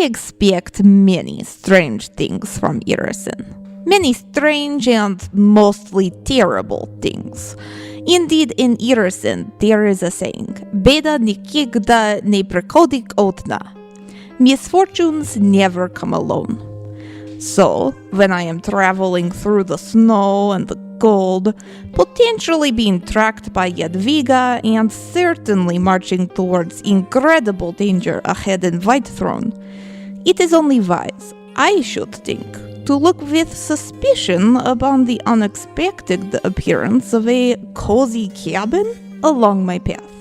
expect many strange things from E10. Many strange and mostly terrible things. Indeed, in E10, there is a saying, Beda nikigda ne prekodik otna. Misfortunes never come alone. So, when I am traveling through the snow and the cold, potentially being tracked by Jadwiga, and certainly marching towards incredible danger ahead in Whitethrone, it is only wise, I should think, to look with suspicion upon the unexpected appearance of a cozy cabin along my path.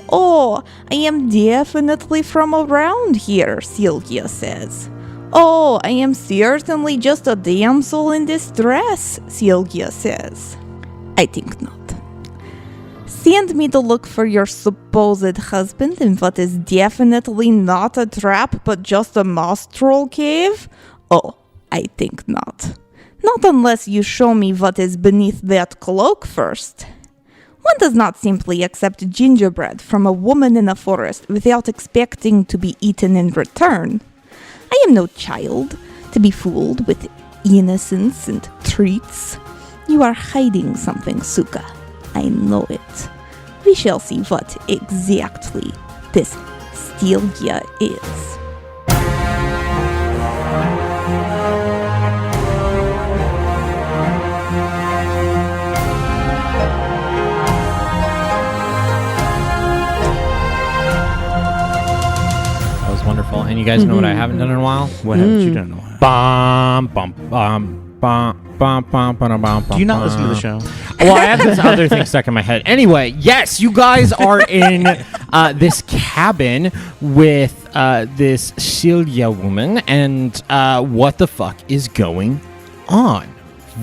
Oh, I am definitely from around here, Sylvia says. Oh, I am certainly just a damsel in distress, Sylvia says. I think not. Send me to look for your supposed husband in what is definitely not a trap but just a moss troll cave? Oh, I think not. Not unless you show me what is beneath that cloak first. One does not simply accept gingerbread from a woman in a forest without expecting to be eaten in return. I am no child to be fooled with innocence and treats. You are hiding something, Suka. I know it. We shall see what exactly this Stilgia is. Wonderful. And you guys know what I haven't done in a while? What haven't you done in a while? Bum, bum, bum, bum, bum, bum, bum, bum. Do you not listen to the show? Well, I have this other thing stuck in my head. Anyway, yes, you guys are in this cabin with this Celia woman, and what the fuck is going on?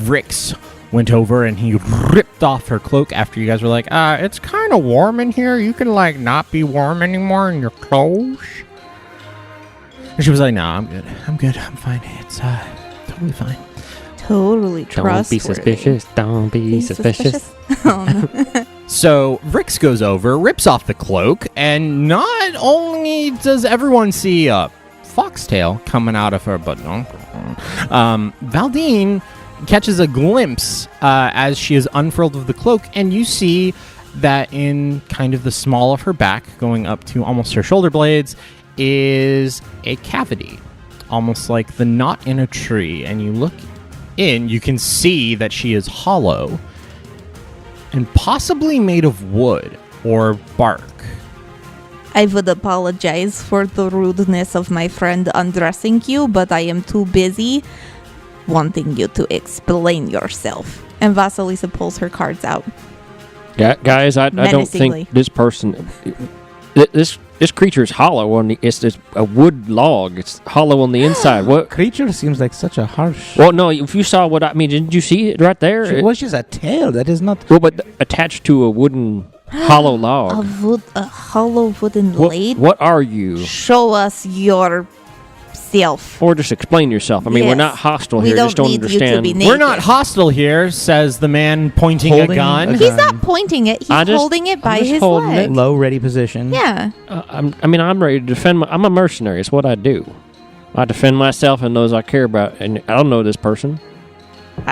Rix went over and he ripped off her cloak after you guys were like, it's kind of warm in here. You can, like, not be warm anymore in your clothes. And she was like, no, I'm good. I'm fine. It's totally fine. Totally trustworthy. Don't be suspicious. Oh, no. So Rix goes over, rips off the cloak, and not only does everyone see a foxtail coming out of her butt, Valdeen catches a glimpse as she is unfurled of the cloak, and you see that in kind of the small of her back, going up to almost her shoulder blades, is a cavity, almost like the knot in a tree. And you look in, you can see that she is hollow and possibly made of wood or bark. I would apologize for the rudeness of my friend undressing you, but I am too busy wanting you to explain yourself. And Vasilisa pulls her cards out. Yeah, guys, I don't think this person... This creature is hollow. It's a wood log. It's hollow on the inside. What Creature seems like such a harsh... Well, no, if you saw what I mean, didn't you see it right there? Well, she's a tail. That is not... Well, but attached to a wooden hollow log. A hollow wooden blade? What are you? Show us yourself. Or just explain yourself. I mean, we're not hostile here. Just don't understand. We're not hostile here, says the man pointing a gun. He's not pointing it. He's holding it by his leg. Low, ready position. Yeah. I'm ready to defend. I'm a mercenary. It's what I do. I defend myself and those I care about. And I don't know this person.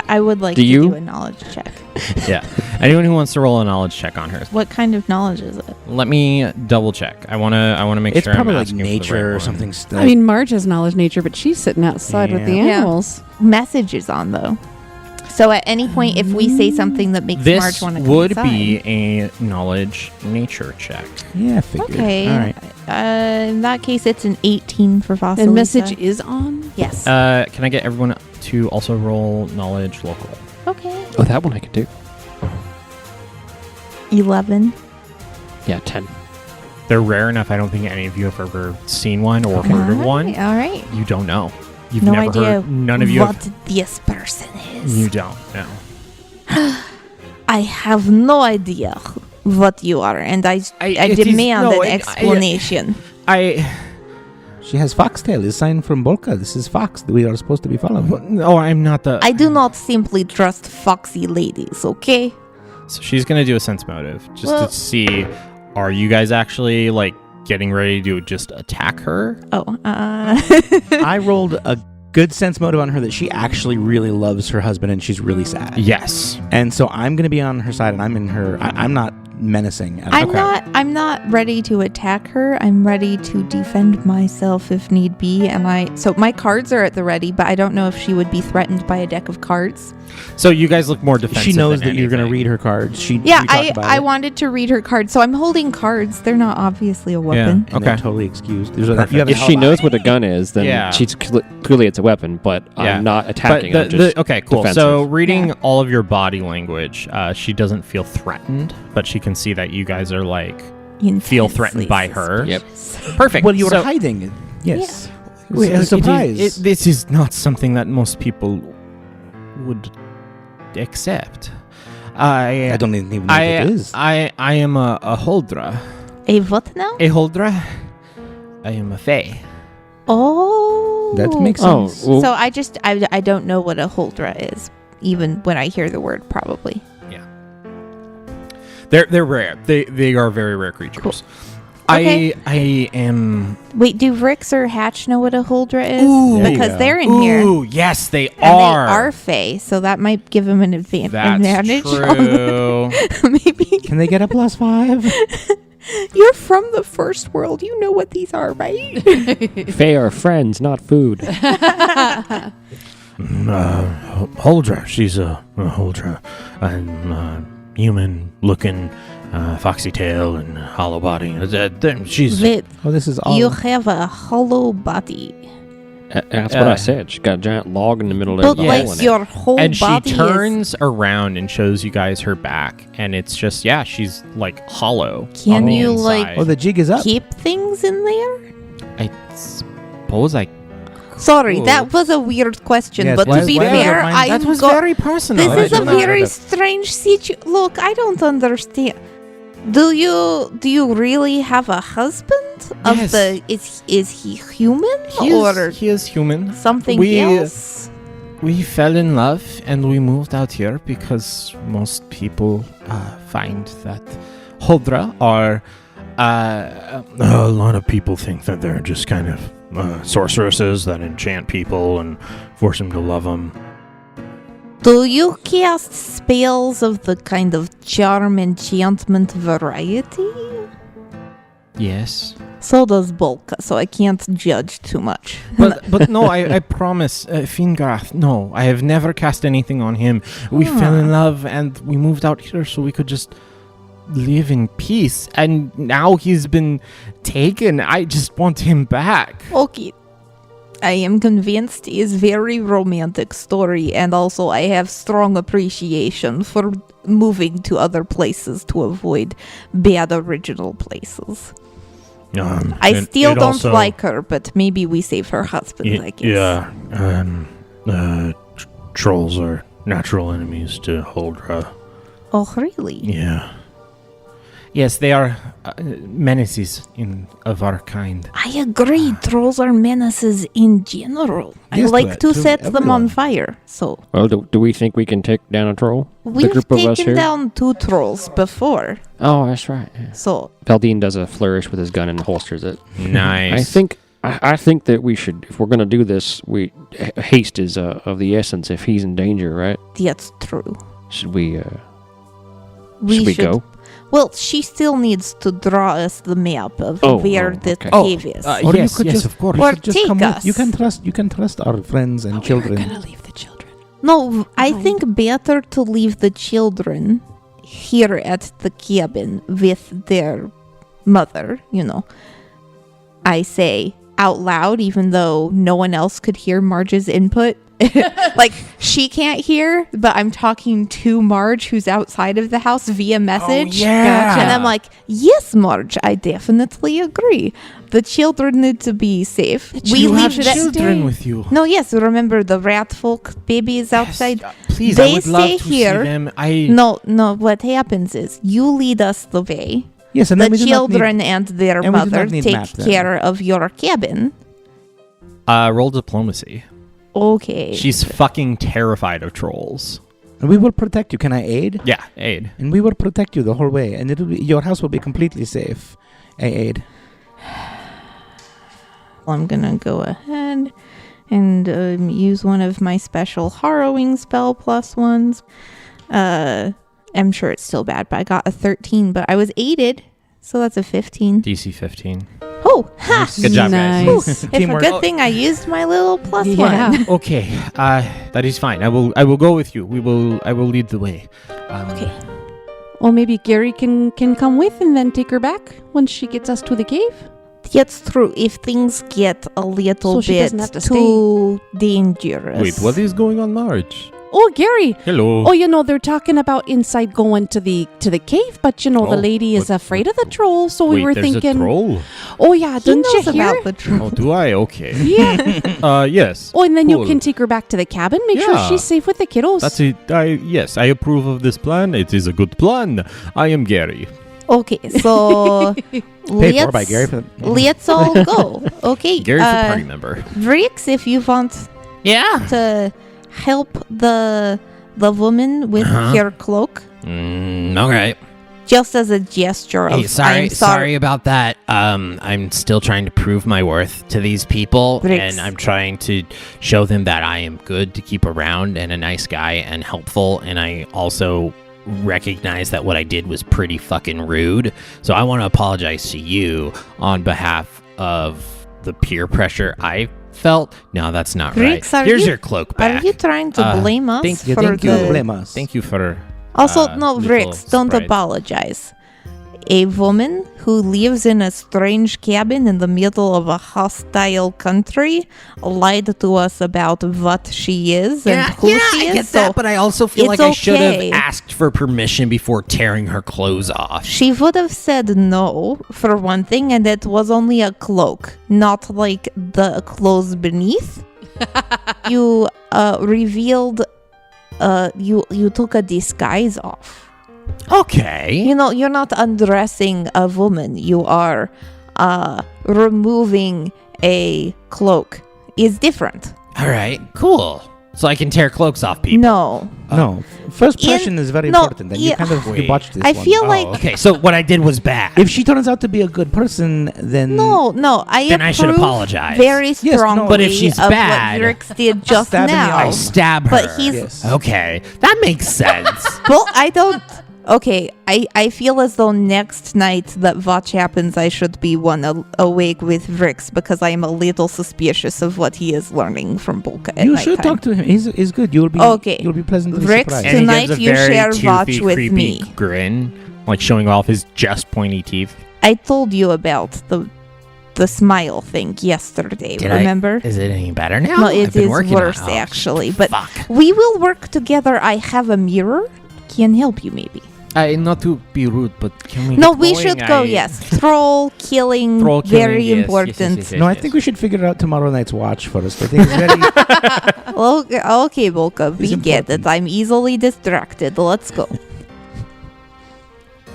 I would like to do a knowledge check. Yeah. Anyone who wants to roll a knowledge check on her. What kind of knowledge is it? Let me double check. I want to make it's sure. It's probably I'm like nature or something. I mean, Marge has knowledge nature, but she's sitting outside with the animals. Yeah. Message is on though. So at any point, if we say something that makes Marge want to come would inside, be a knowledge nature check. Yeah, I figured. Okay. All right. In that case, it's an 18 for Vasilisa. And message is on? Yes. Can I get everyone to also roll knowledge local? Okay. Oh, that one I can do. 11. Yeah, 10. They're rare enough. I don't think any of you have ever seen one or heard of one. All right. You don't know. You've no never idea heard. None of you. What this person is. You don't know. I have no idea what you are, and I demand an explanation. She has foxtail. It's signed from Bolka. This is Fox. We are supposed to be following. No, I'm not the... I do not simply trust foxy ladies, okay? So she's going to do a sense motive just to see, are you guys actually, like, getting ready to just attack her. Oh, I rolled a good sense motive on her that she actually really loves her husband and she's really sad. Yes. And so I'm going to be on her side, and I'm in her. I'm not menacing. I'm not ready to attack her. I'm ready to defend myself if need be. So my cards are at the ready, but I don't know if she would be threatened by a deck of cards. So you guys look more defensive. She knows than that you're going to anything. read her cards. I wanted to read her cards, so I'm holding cards. They're not obviously a weapon. And they're totally excused. You have If she knows what a gun is, then she's clearly it's a weapon. But I'm not attacking. But okay, cool. Defensive. So reading all of your body language, she doesn't feel threatened, but she can see that you guys are feel threatened by her. Yep. Perfect. Well, you were hiding. Yes. Well, It's a surprise. this is not something that most people would accept. I don't even know what it is. I am a Holdra. A what now? A Holdra? I am a Fae. Oh. That makes Oh, sense. well, So I don't know what a Holdra is, even when I hear the word, probably. They're rare. They are very rare creatures. Cool. Okay. I am. Wait, do Rix or Hatch know what a Holdra is? Ooh. There you Because go. they're in here. Ooh, yes, they And are. they are Fae, so that might give them an advantage. That's true. Maybe. Can they get a +5? You're from the first world. You know what these are, right? Fae are friends, not food. Holdra. She's a Holdra. And human-looking, foxy tail and hollow body. She's... Wait, Oh, this is all. you have a hollow body. That's what I said. She's got a giant log in the middle of But the like hole in it. your whole And she body turns around and shows you guys her back. And it's just, she's like hollow. Can on the you, inside. like, Oh, the jig is up. keep things in there? I suppose I... Sorry, Ooh. that was a weird question, Yes, but why- to be why- fair, mine- I That was very personal. This is I a did not- very strange situation. Look, I don't understand. Do you really have a husband? Yes. Is he human He is human. something We- else? We fell in love and we moved out here because most people find that Holdra are... a lot of people think that they're just kind of sorceresses that enchant people and force them to love them. Do you cast spells of the kind of charm enchantment variety? Yes. So does Bolka, so I can't judge too much. But no, I promise, Fingarth, no, I have never cast anything on him. We fell in love and we moved out here so we could just live in peace. And now he's been taken. I just want him back. Okay. I am convinced is very romantic story, and also I have strong appreciation for moving to other places to avoid bad original places. I still don't like her, but maybe we save her husband, I guess. Trolls are natural enemies to Holdra. Oh, really? Yeah. Yes, they are menaces of our kind. I agree. Trolls are menaces in general. Yes, I like to to set them everyone. on fire. So Well, do we think we can take down a troll? The we've group of us taken here? down 2 trolls before. Oh, that's right. Yeah. So Valdeen does a flourish with his gun and holsters it. Nice. I think that we should, if we're going to do this, haste is of the essence. If he's in danger, right? that's true. Should we We should go? Well, she still needs to draw us the map of Oh, where oh, the okay. cave is. Or yes, you could yes, just, of course. you Or could just take come with- us. You can trust our friends and children. We're gonna leave the children. No, I think better to leave the children here at the cabin with their mother, I say out loud, even though no one else could hear Marge's input. Like, she can't hear, but I'm talking to Marge, who's outside of the house, via message. yeah. And I'm like, yes, Marge, I definitely agree. The children need to be safe. You have that children with you. No, yes, remember the rat folk babies outside? Yes, please, They I would love stay to here. see them. No, what happens is you lead us the way. Yes, and The then we do not need- children and their and we do mother not need take map them. care of your cabin. Roll diplomacy. Okay. She's fucking terrified of trolls. And we will protect you. Can I aid? Yeah, aid. And we will protect you the whole way, and your house will be completely safe. I aid. I'm gonna go ahead and use one of my special harrowing spell plus ones. I'm sure it's still bad, but I got a 13, but I was aided, so that's a 15. DC 15. Oh, ha! Good job, Nice. Ooh, it's a Teamwork. good thing I used my little plus Yeah. one. Okay, that is fine. I will go with you. I will lead the way. Okay. Well, maybe Gary can come with and then take her back once she gets us to the cave. That's true. If things get a little So she bit doesn't have to too dangerous. Wait, what is going on, Marge? Oh, Gary. Hello. Oh, they're talking about inside going to the cave, but the Oh, lady is what- afraid of the troll, so we Wait, were there's thinking. a troll? Oh yeah, He didn't you knows hear? about the troll. Oh, do I? Okay. Yeah. Yes. Oh, and then Cool. you can take her back to the cabin. Make sure Yeah. she's safe with the kiddos. That's it. Yes, I approve of this plan. It is a good plan. I am Gary. Okay, so Paid for by Gary. let's all go. Okay, Gary's a party member. Vrix, if you want Yeah. to help the woman with Uh-huh. her cloak, Okay. just as a gesture of Hey, sorry, I'm sorry about that. I'm still trying to prove my worth to these people, Bricks. and I'm trying to show them that I am good to keep around and a nice guy and helpful. And I also recognize that what I did was pretty fucking rude. So I want to apologize to you on behalf of the peer pressure I felt. No, that's not Bricks, right. are Here's you- your cloak Are back. you trying to blame us thank for Thank you. the... Blame us. Thank you for. Also, no, little Vrix, don't sprite. apologize. A woman who lives in a strange cabin in the middle of a hostile country lied to us about what she is and who she is. I get so that, but I also feel it's like I should have okay. asked for permission before tearing her clothes off. she would have said no, for one thing, and it was only a cloak, not like the clothes beneath. You revealed, you took a disguise off. Okay. You know, you're not undressing a woman. You are removing a cloak. Is different. All right. Cool. So I can tear cloaks off people. No. No. First impression is very no, important. And you yeah. kind of Wait. debauched this I one. feel like Okay. So what I did was bad. If she turns out to be a good person, then no. Then I should approve apologize. Very no. strongly. But if she's of bad, what Vrix did just stab in the now. eye. I stab her. But he's Yes. Okay. That makes sense. well. I don't. Okay, I feel as though next night that watch happens, I should be awake with Vrix because I am a little suspicious of what he is learning from Bolka at you should nighttime. talk to him. He's good. You'll be Okay. You'll be pleasantly Vrix, surprised. And he Tonight gives a you very share toothy, watch with creepy me. grin, like showing off his just pointy teeth. I told you about the smile thing yesterday, Did I? remember? Is it any better now? No, I've it been is working on worse it. Oh, actually. But fuck. we will work together. I have a mirror. Can help you maybe. Not to be rude, but can we? No, get we going? should go, yes. Troll killing, Troll killing, very yes, important. yes. No, I think we should figure out tomorrow night's watch first. I think it's very. Okay, Bolka, we get it. important. I'm easily distracted. Let's go.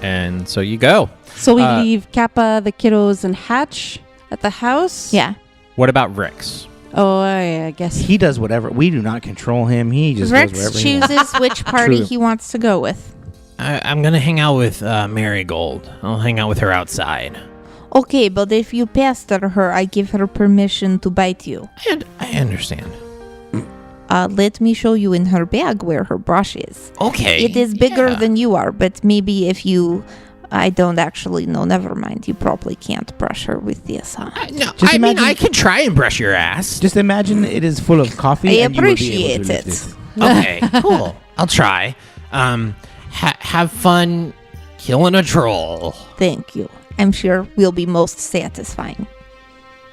And so you go. So we Uh, leave Kappa, the kiddos, and Hatch at the house. Yeah. What about Rix? Oh, I guess. He does whatever. We do not control him. He just goes Rex wherever he wants. chooses which party True. he wants to go with. I'm gonna hang out with Marigold. I'll hang out with her outside. Okay, but if you pester her, I give her permission to bite you. And I understand. Let me show you in her bag where her brush is. Okay. It is bigger yeah. than you are, but maybe if you... I don't actually know. Never mind. You probably can't brush her with this, huh? No, Just I mean, imagine- I can try and brush your ass. Just imagine it is full of coffee. I and you will be able to appreciate lift it. Okay, cool. I'll try. Have fun killing a troll. Thank you. I'm sure will be most satisfying.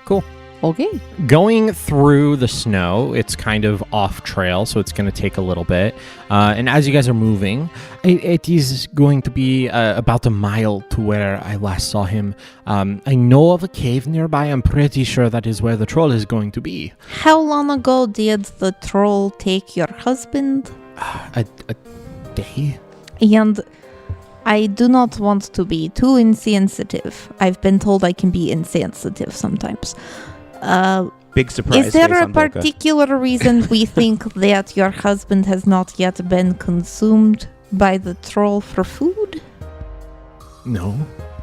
Cool. Okay. Going through the snow, it's kind of off trail, so it's going to take a little bit. And as you guys are moving, it is going to be about a mile to where I last saw him. I know of a cave nearby. I'm pretty sure that is where the troll is going to be. How long ago did the troll take your husband? A day? And I do not want to be too insensitive. I've been told I can be insensitive sometimes. Big surprise. Is there face a on Bolka. particular reason we think that your husband has not yet been consumed by the troll for food? No.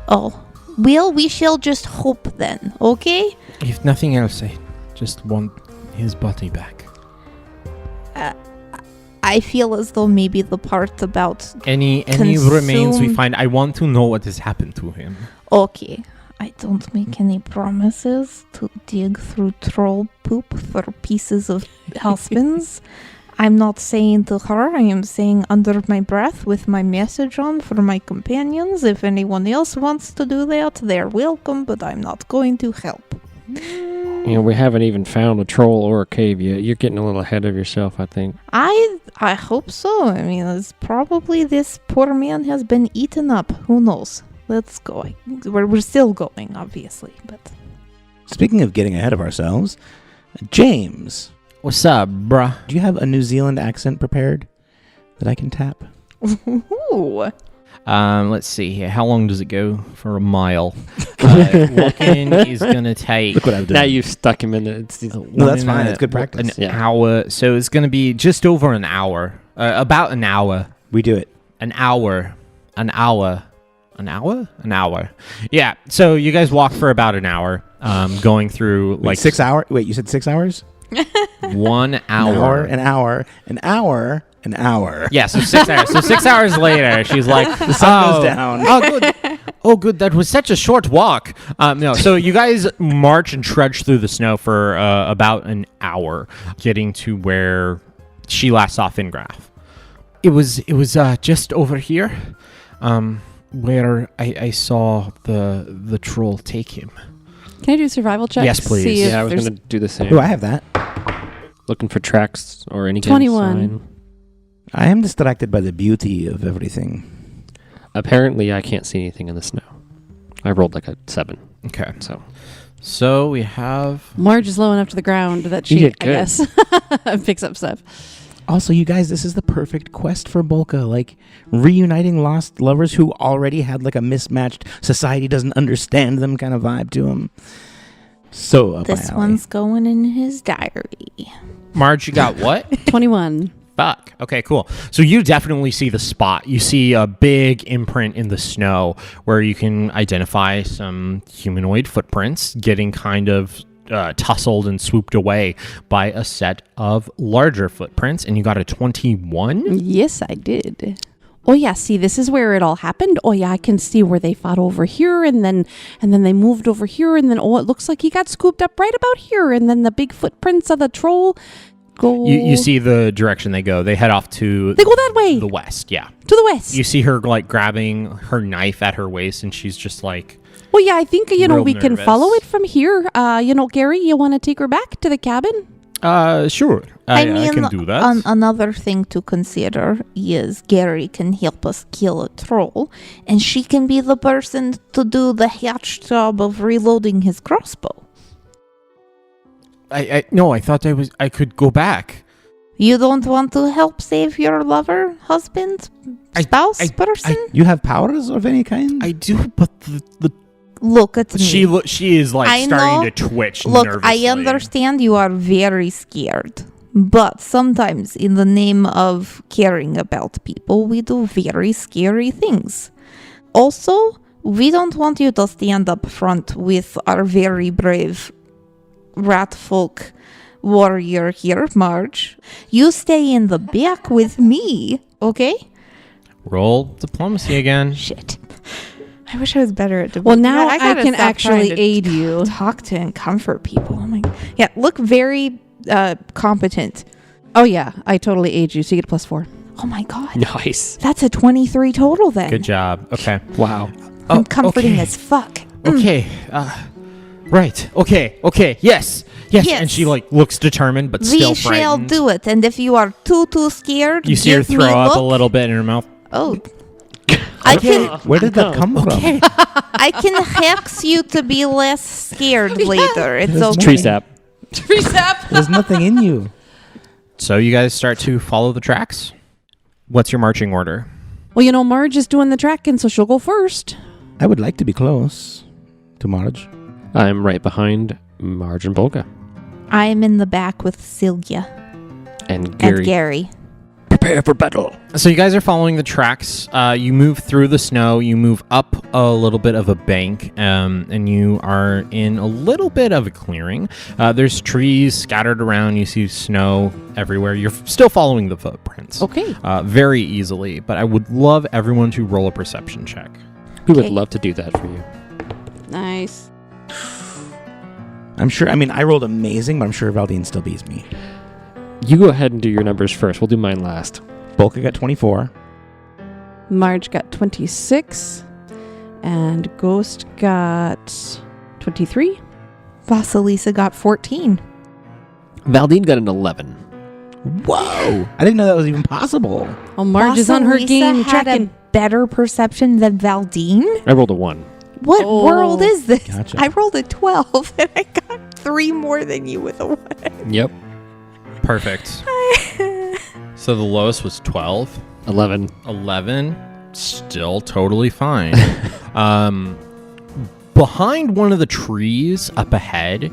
Oh, Well, we shall just hope then, okay? If nothing else, I just want his body back. I feel as though maybe the part about... Any remains we find, I want to know what has happened to him. Okay. I don't make any promises to dig through troll poop for pieces of husbands. I'm not saying to her, I am saying under my breath with my message on for my companions. If anyone else wants to do that, they're welcome, but I'm not going to help. You know, we haven't even found a troll or a cave yet. You're getting a little ahead of yourself, I think. I hope so. I mean, it's probably this poor man has been eaten up. Who knows? Let's go. We're still going, obviously, but... Speaking of getting ahead of ourselves, James. What's up, bruh? Do you have a New Zealand accent prepared that I can tap? Ooh. Let's see here. How long does it go? For a mile. Looking is gonna take. Look what I've done. Now you've stuck him in it. No, that's fine. It's good practice. An hour. So it's gonna be just over an hour. About an hour. We do it. An hour. Yeah. So you guys walk for about an hour. Going through Wait, 6 hours. Wait, you said 6 hours? 1 hour. An hour. Yeah, so 6 hours. So 6 hours later, she's like, The sun goes down. Oh, good. Oh, good. That was such a short walk. No, so you guys march and trudge through the snow for about an hour, getting to where she last saw Fingraph. It was just over here, where I saw the troll take him. Can I do a survival check? Yes, please. See if Yeah, I was there's- going to do the same. Oh, I have that. Looking for tracks or any kind of 21. sign. I am distracted by the beauty of everything. Apparently, I can't see anything in the snow. I rolled like a 7. Okay. So we have... Marge is low enough to the ground that You she, did I good. guess, picks up stuff. Also, you guys, this is the perfect quest for Bolka. Like, reuniting lost lovers who already had, like, a mismatched society doesn't understand them kind of vibe to them. So up This my alley. one's going in his diary. Marge, you got what? 21. Fuck. Okay, cool. So you definitely see the spot. You see a big imprint in the snow where you can identify some humanoid footprints getting kind of tussled and swooped away by a set of larger footprints, and you got a 21? Yes, I did. Oh yeah, see, this is where it all happened. Oh yeah, I can see where they fought over here, and then they moved over here, and then it looks like he got scooped up right about here, and then the big footprints of the troll go. You see the direction they go. They head off to They go that way. the west, yeah. To the west. You see her like grabbing her knife at her waist, and she's just like, Well, yeah, I think, Real we can nervous. follow it from here. Gary, you want to take her back to the cabin? sure. I can do that. Another thing to consider is Gary can help us kill a troll, and she can be the person to do the hatch job of reloading his crossbow. No, I thought I could go back. You don't want to help save your lover, husband, spouse, person? You have powers of any kind? I do, but the Look at me. she is like I starting know. to twitch Look, nervously. I understand you are very scared, but sometimes in the name of caring about people, we do very scary things. Also, we don't want you to stand up front with our very brave rat folk warrior here, Marge. You stay in the back with me, okay? Roll diplomacy again. Shit. I wish I was better at Well, now I gotta can stop actually trying to aid you. talk to and comfort people. Oh my, yeah, look very competent. Oh, yeah, I totally aid you, so you get +4. Oh my god, nice. that's a 23 total then. Good job. Okay. Wow. I'm comforting okay. as fuck. Okay. Right. Okay. Yes. Yes. And she like looks determined, but We still shall frightened. do it, and if you are too scared, You see her give me throw up a look. little bit in her mouth. Oh, I can Where did that come from? I can hex you to be less scared later. It's There's okay. Tree sap. There's nothing in you. So you guys start to follow the tracks. What's your marching order? Well, Marge is doing the tracking, so she'll go first. I would like to be close to Marge. I'm right behind Marge and Bolka. I'm in the back with Sylvia And and Gary. Prepare Prepare for battle. So you guys are following the tracks. You move through the snow. You move up a little bit of a bank, and you are in a little bit of a clearing. There's trees scattered around. You see snow everywhere. You're still following the footprints. Okay. Very easily, but I would love everyone to roll a perception check. We would love to do that for you. Nice. I'm sure. I mean, I rolled amazing, but I'm sure Valdeen still beats me. You go ahead and do your numbers first. We'll do mine last. Bolka got 24. Marge got 26. And Ghost got 23. Vasilisa got 14. Valdeen got an 11. Whoa! I didn't know that was even possible. Oh, Marge is on her Vasilisa game had tracking. a better perception than Valdeen? I rolled a 1. What world is this? Gotcha. I rolled a 12 and I got 3 more than you with a 1. Yep. Perfect. So the lowest was 12. 11. 11. Still totally fine. Behind one of the trees up ahead,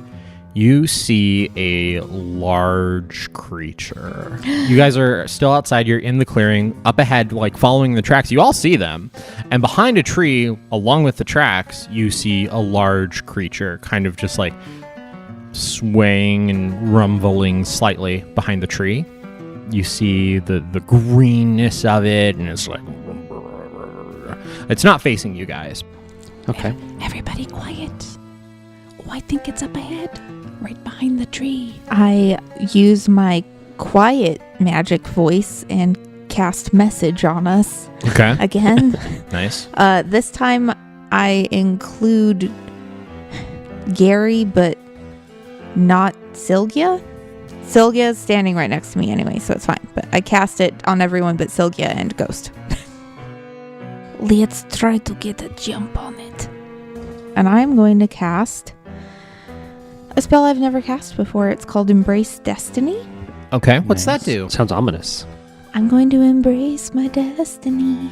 you see a large creature. You guys are still outside. You're in the clearing. Up ahead, like following the tracks, you all see them. And behind a tree, along with the tracks, you see a large creature kind of just like swaying and rumbling slightly behind the tree. You see the greenness of it, and it's like... It's not facing you guys. Okay. Everybody quiet. Oh, I think it's up ahead. Right behind the tree. I use my quiet magic voice and cast message on us Okay. again. Nice. This time I include Gary, but not Sylgia. Sylgia is standing right next to me anyway, so it's fine. But I cast it on everyone but Sylgia and Ghost. Let's try to get a jump on it. And I'm going to cast a spell I've never cast before. It's called Embrace Destiny. Okay. What's Nice. that do? Sounds ominous. I'm going to embrace my destiny.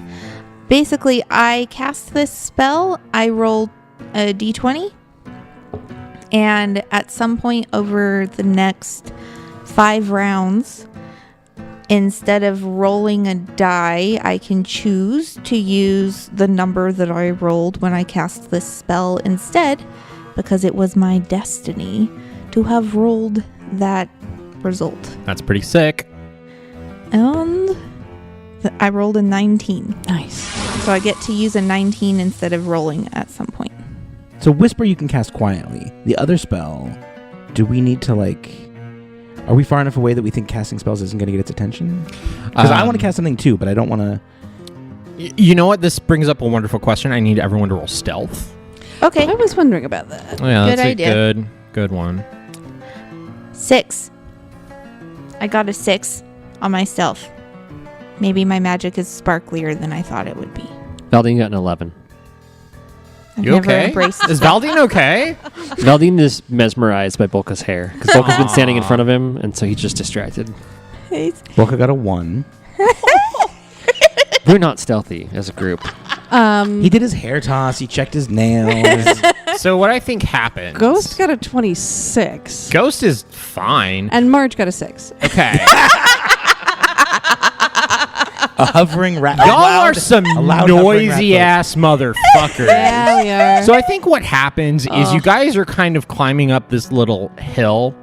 Basically, I cast this spell. I roll a d20. And at some point over the next 5 rounds, instead of rolling a die, I can choose to use the number that I rolled when I cast this spell instead, because it was my destiny to have rolled that result. That's pretty sick. And I rolled a 19. Nice. So I get to use a 19 instead of rolling at some point. So Whisper you can cast quietly. The other spell, do we need to are we far enough away that we think casting spells isn't going to get its attention? Because I want to cast something too, but I don't want to... You know what? This brings up a wonderful question. I need everyone to roll stealth. Okay. I was wondering about that. Oh, yeah, Good that's idea. a good one. 6. I got a 6 on my stealth. Maybe my magic is sparklier than I thought it would be. Valdeen got an 11. I've You never okay? embraced Is Valdeen okay? Valdeen is mesmerized by Bolka's hair. Because Bolka's been standing in front of him, and so he's just distracted. Bolka got a 1. We're not stealthy as a group. He did his hair toss. He checked his nails. So what I think happened... Ghost got a 26. Ghost is fine. And Marge got a 6. Okay. A hovering rat. Y'all are some noisy ass motherfuckers. Yeah, we are. So I think what happens is you guys are kind of climbing up this little hill,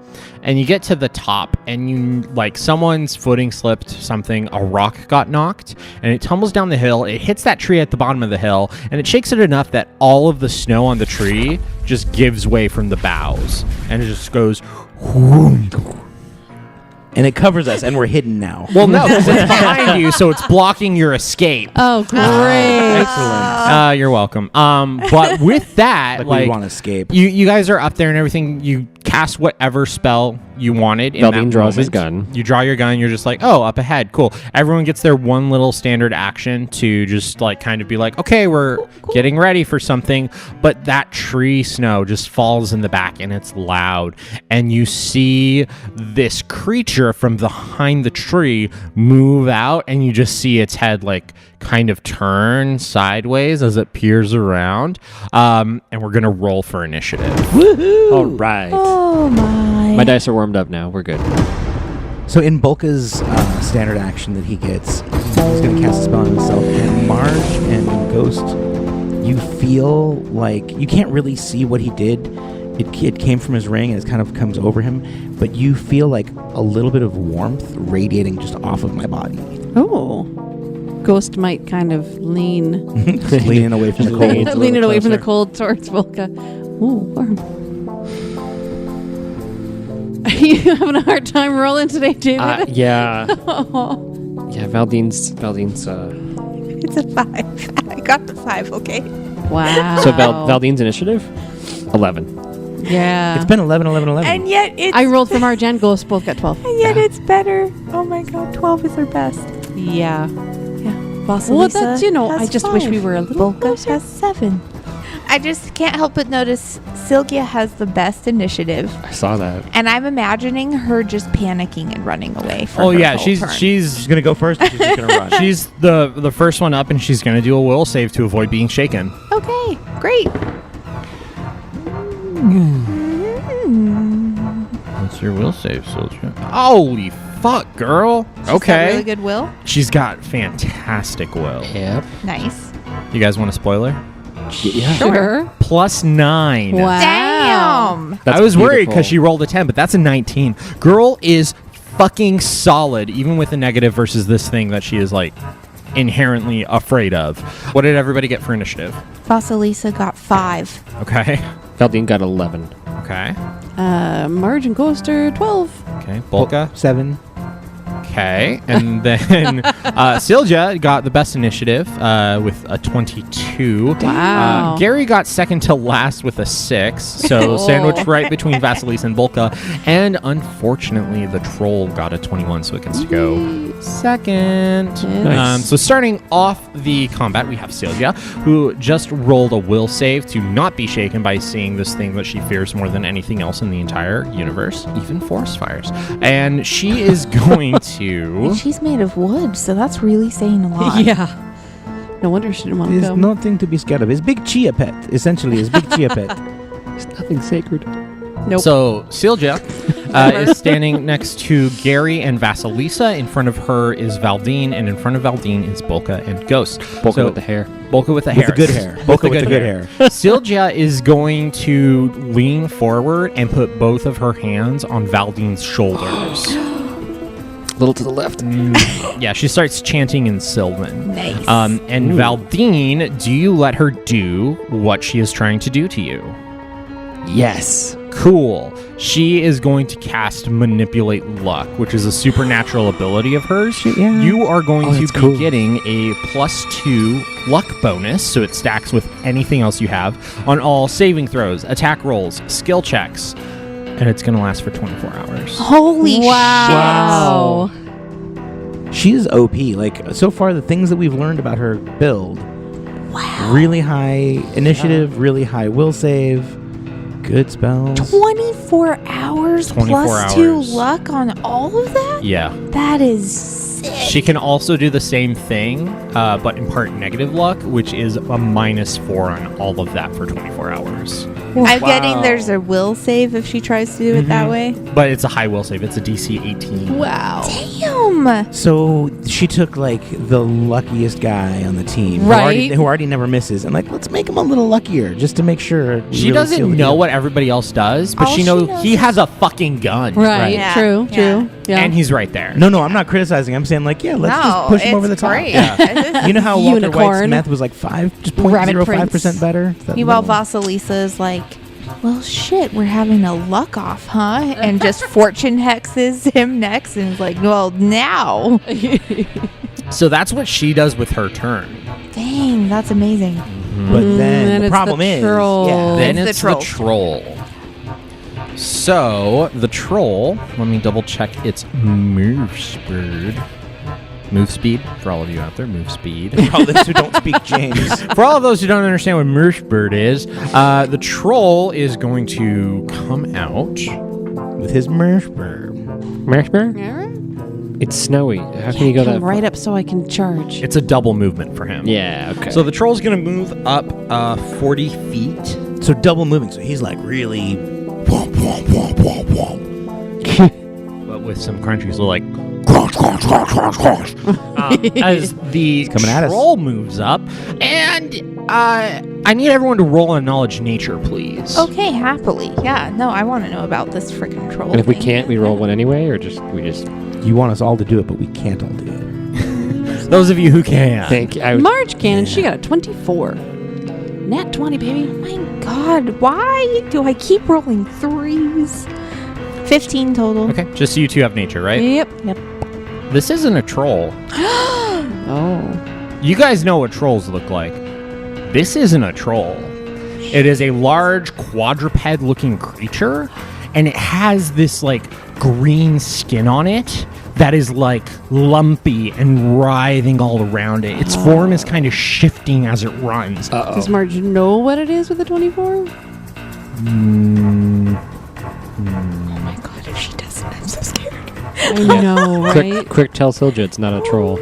and you get to the top, and someone's footing slipped, a rock got knocked, and it tumbles down the hill. It hits that tree at the bottom of the hill, and it shakes it enough that all of the snow on the tree just gives way from the boughs, and it just goes whoom. And it covers us, and we're hidden now. Well, no, because it's behind you, so it's blocking your escape. Oh, great. Excellent. You're welcome. But with that, we want to escape. you guys are up there and everything. You cast whatever spell you wanted. Valdeen draws his gun. You draw your gun. You're just like, oh, up ahead, cool. Everyone gets their one little standard action to just kind of be like, okay, we're getting ready for something. But that tree snow just falls in the back, and it's loud. And you see this creature from behind the tree move out, and you just see its head kind of turn sideways as it peers around. And we're gonna roll for initiative. Woohoo! All right. Oh my. My dice are warmed up now. We're good. So in Bolka's standard action that he gets, he's going to cast a spell on himself. And Marge and Ghost, you feel like you can't really see what he did. It came from his ring and it kind of comes over him, but you feel like a little bit of warmth radiating just off of my body. Oh. Ghost might kind of Leaning away from the cold. leaning away from the cold towards Bolka. Ooh, warm. Are you having a hard time rolling today, David? Yeah. Oh. Yeah, Valdeen's. It's a 5. I got the 5, okay? Wow. So Valdeen's initiative? 11. Yeah. It's been 11, 11, 11. And yet it's... I rolled for Marge and Ghost, both got 12. And yet it's better. Oh my god, 12 is our best. Yeah. Vasilisa Well, that's, I has just 5. wish we were a little Bolka closer. has 7. I just can't help but notice Sylgia has the best initiative. I saw that. And I'm imagining her just panicking and running away from Oh her yeah, whole she's turn. She's going to go first or she's just going to run? she's the first one up, and she's gonna do a will save to avoid being shaken. Okay, great. What's your will save, soldier? Holy fuck, girl. She's got Okay. really good will. She's got fantastic will. Yep. Nice. You guys want a spoiler? Yeah. Sure. +9. Wow. Damn. That's I was worried beautiful. because she rolled a 10, but that's a 19. Girl is fucking solid, even with a negative versus this thing that she is like inherently afraid of. What did everybody get for initiative? Vasilisa got 5. Okay. Valdeen got 11. Okay. Marge and Ghost are 12. Okay. Bolka. 7. Okay. And then Sylgia got the best initiative with a 22. Wow. Gary got second to last with a 6. So sandwiched right between Vasilisa and Bolka. And unfortunately, the troll got a 21, so it gets to go second. Nice. So starting off the combat, we have Sylgia, who just rolled a will save to not be shaken by seeing this thing that she fears more than anything else in the entire universe, even forest fires. And she is going to... And she's made of wood, so that's really saying a lot. Yeah. No wonder she didn't want to There's go. nothing to be scared of. His big chia pet, essentially. His big chia pet. There's nothing sacred. Nope. So Sylgia is standing next to Gary and Vasilisa. In front of her is Valdeen, and in front of Valdeen is Bolka and Ghost. Bolka with the hair. Bolka with the With hair. the good hair. Bolka with the good hair. Sylgia is going to lean forward and put both of her hands on Valdeen's shoulders. A little to the left. Yeah, she starts chanting in Sylvan. Nice. And Valdeen, do you let her do what she is trying to do to you? Yes. Cool. She is going to cast Manipulate Luck, which is a supernatural ability of hers. yeah. You are going to be that's cool. getting a +2 luck bonus, so it stacks with anything else you have, on all saving throws, attack rolls, skill checks, and it's going to last for 24 hours. Holy Wow. She's OP. Like, so far, the things that we've learned about her build. Wow. Really high initiative, really high will save, good spells. 24 hours 24 plus 2 hours. luck on all of that? Yeah. That is sick. She can also do the same thing, but impart negative luck, which is a -4 on all of that for 24 hours. I'm getting there's a will save if she tries to do it that way. But it's a high will save. It's a DC 18. Wow. Damn. So she took like the luckiest guy on the team, Right. who already never misses, and like let's make him a little luckier just to make sure. we She really doesn't seal the know deal. what everybody else does, but All she she knows knows he is- has a fucking gun. Right. Yeah. True. Yeah. True. Yeah. And he's right there. No, I'm not criticizing. I'm saying like, yeah, let's just push him over the top. Great. You know how Walter White's Unicorn. meth was like 5, just Rabbit 0.05% Prince. better. That Meanwhile, little- Vasilisa is like, well, shit, we're having a luck off, huh? And just fortune hexes him next and is like, well, now. So that's what she does with her turn. Dang, that's amazing. But then and the it's problem the is, troll. yeah, Then It's it's the the troll. So the troll, let me double check its move speed. Move speed, for all of you out there, move speed. for all those who don't speak James. For all of those who don't understand what Mirschbird is, the troll is going to come out. With his Mershberg. It's snowy. How can you go that Come right up so I can charge. It's a double movement for him. Yeah, okay. So the troll's going to move up 40 feet. So double moving. So he's like really. Womp, womp, womp, womp, womp. But with some crunchies, so like as the coming at us. troll moves up, and I need everyone to roll on knowledge nature, please. Okay, happily. Yeah, no, I want to know about this freaking troll. And if we thing. can't, we roll one anyway, or we just. You want us all to do it, but we can't all do it. Those of you who can. Thank you. Marge can. She got a 24. Nat 20, baby. Oh my god, why do I keep rolling 3s? 15 total. Okay, just so you two have nature, right? Yep. This isn't a troll. Oh. You guys know what trolls look like. This isn't a troll. It is a large quadruped-looking creature, and it has this, like, green skin on it that is, like, lumpy and writhing all around it. Its form is kind of shifting as it runs. Does Marge know what it is with a 24? Oh my god, if she doesn't, I'm so scared. I know, right? Quick, tell Silja it's not a troll.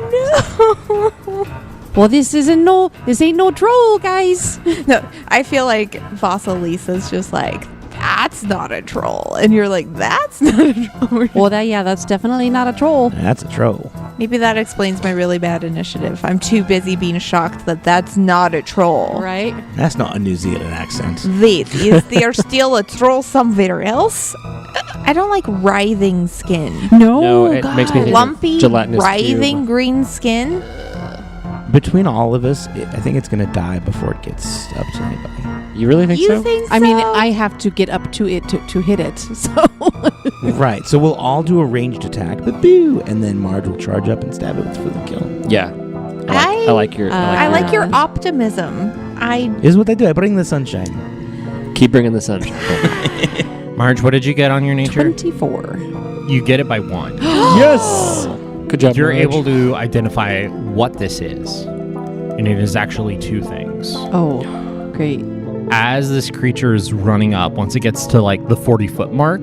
Well, this ain't no troll, guys. No, I feel like Vasilisa's just like, that's not a troll. And you're like, that's not a troll. Well, that's definitely not a troll. That's a troll. Maybe that explains my really bad initiative. I'm too busy being shocked that that's not a troll. Right? That's not a New Zealand accent. Wait, is there still a troll somewhere else? I don't like writhing skin. No, it God. makes me think Lumpy, of gelatinous writhing cube. green skin. Between all of us, I think it's going to die before it gets up to anybody. You really think You so? think so? I mean, I have to get up to it to hit it. So Right. So we'll all do a ranged attack, but boo! And then Marge will charge up and stab it for the kill. Yeah. I like your. I your- like your optimism. Is what I do. I bring the sunshine. Keep bringing the sunshine. Marge, what did you get on your nature? 24. You get it by 1. Yes. Good job. You're Marge. able to identify what this is. And it is actually 2 things. Oh, great. As this creature is running up, once it gets to like the 40-foot mark,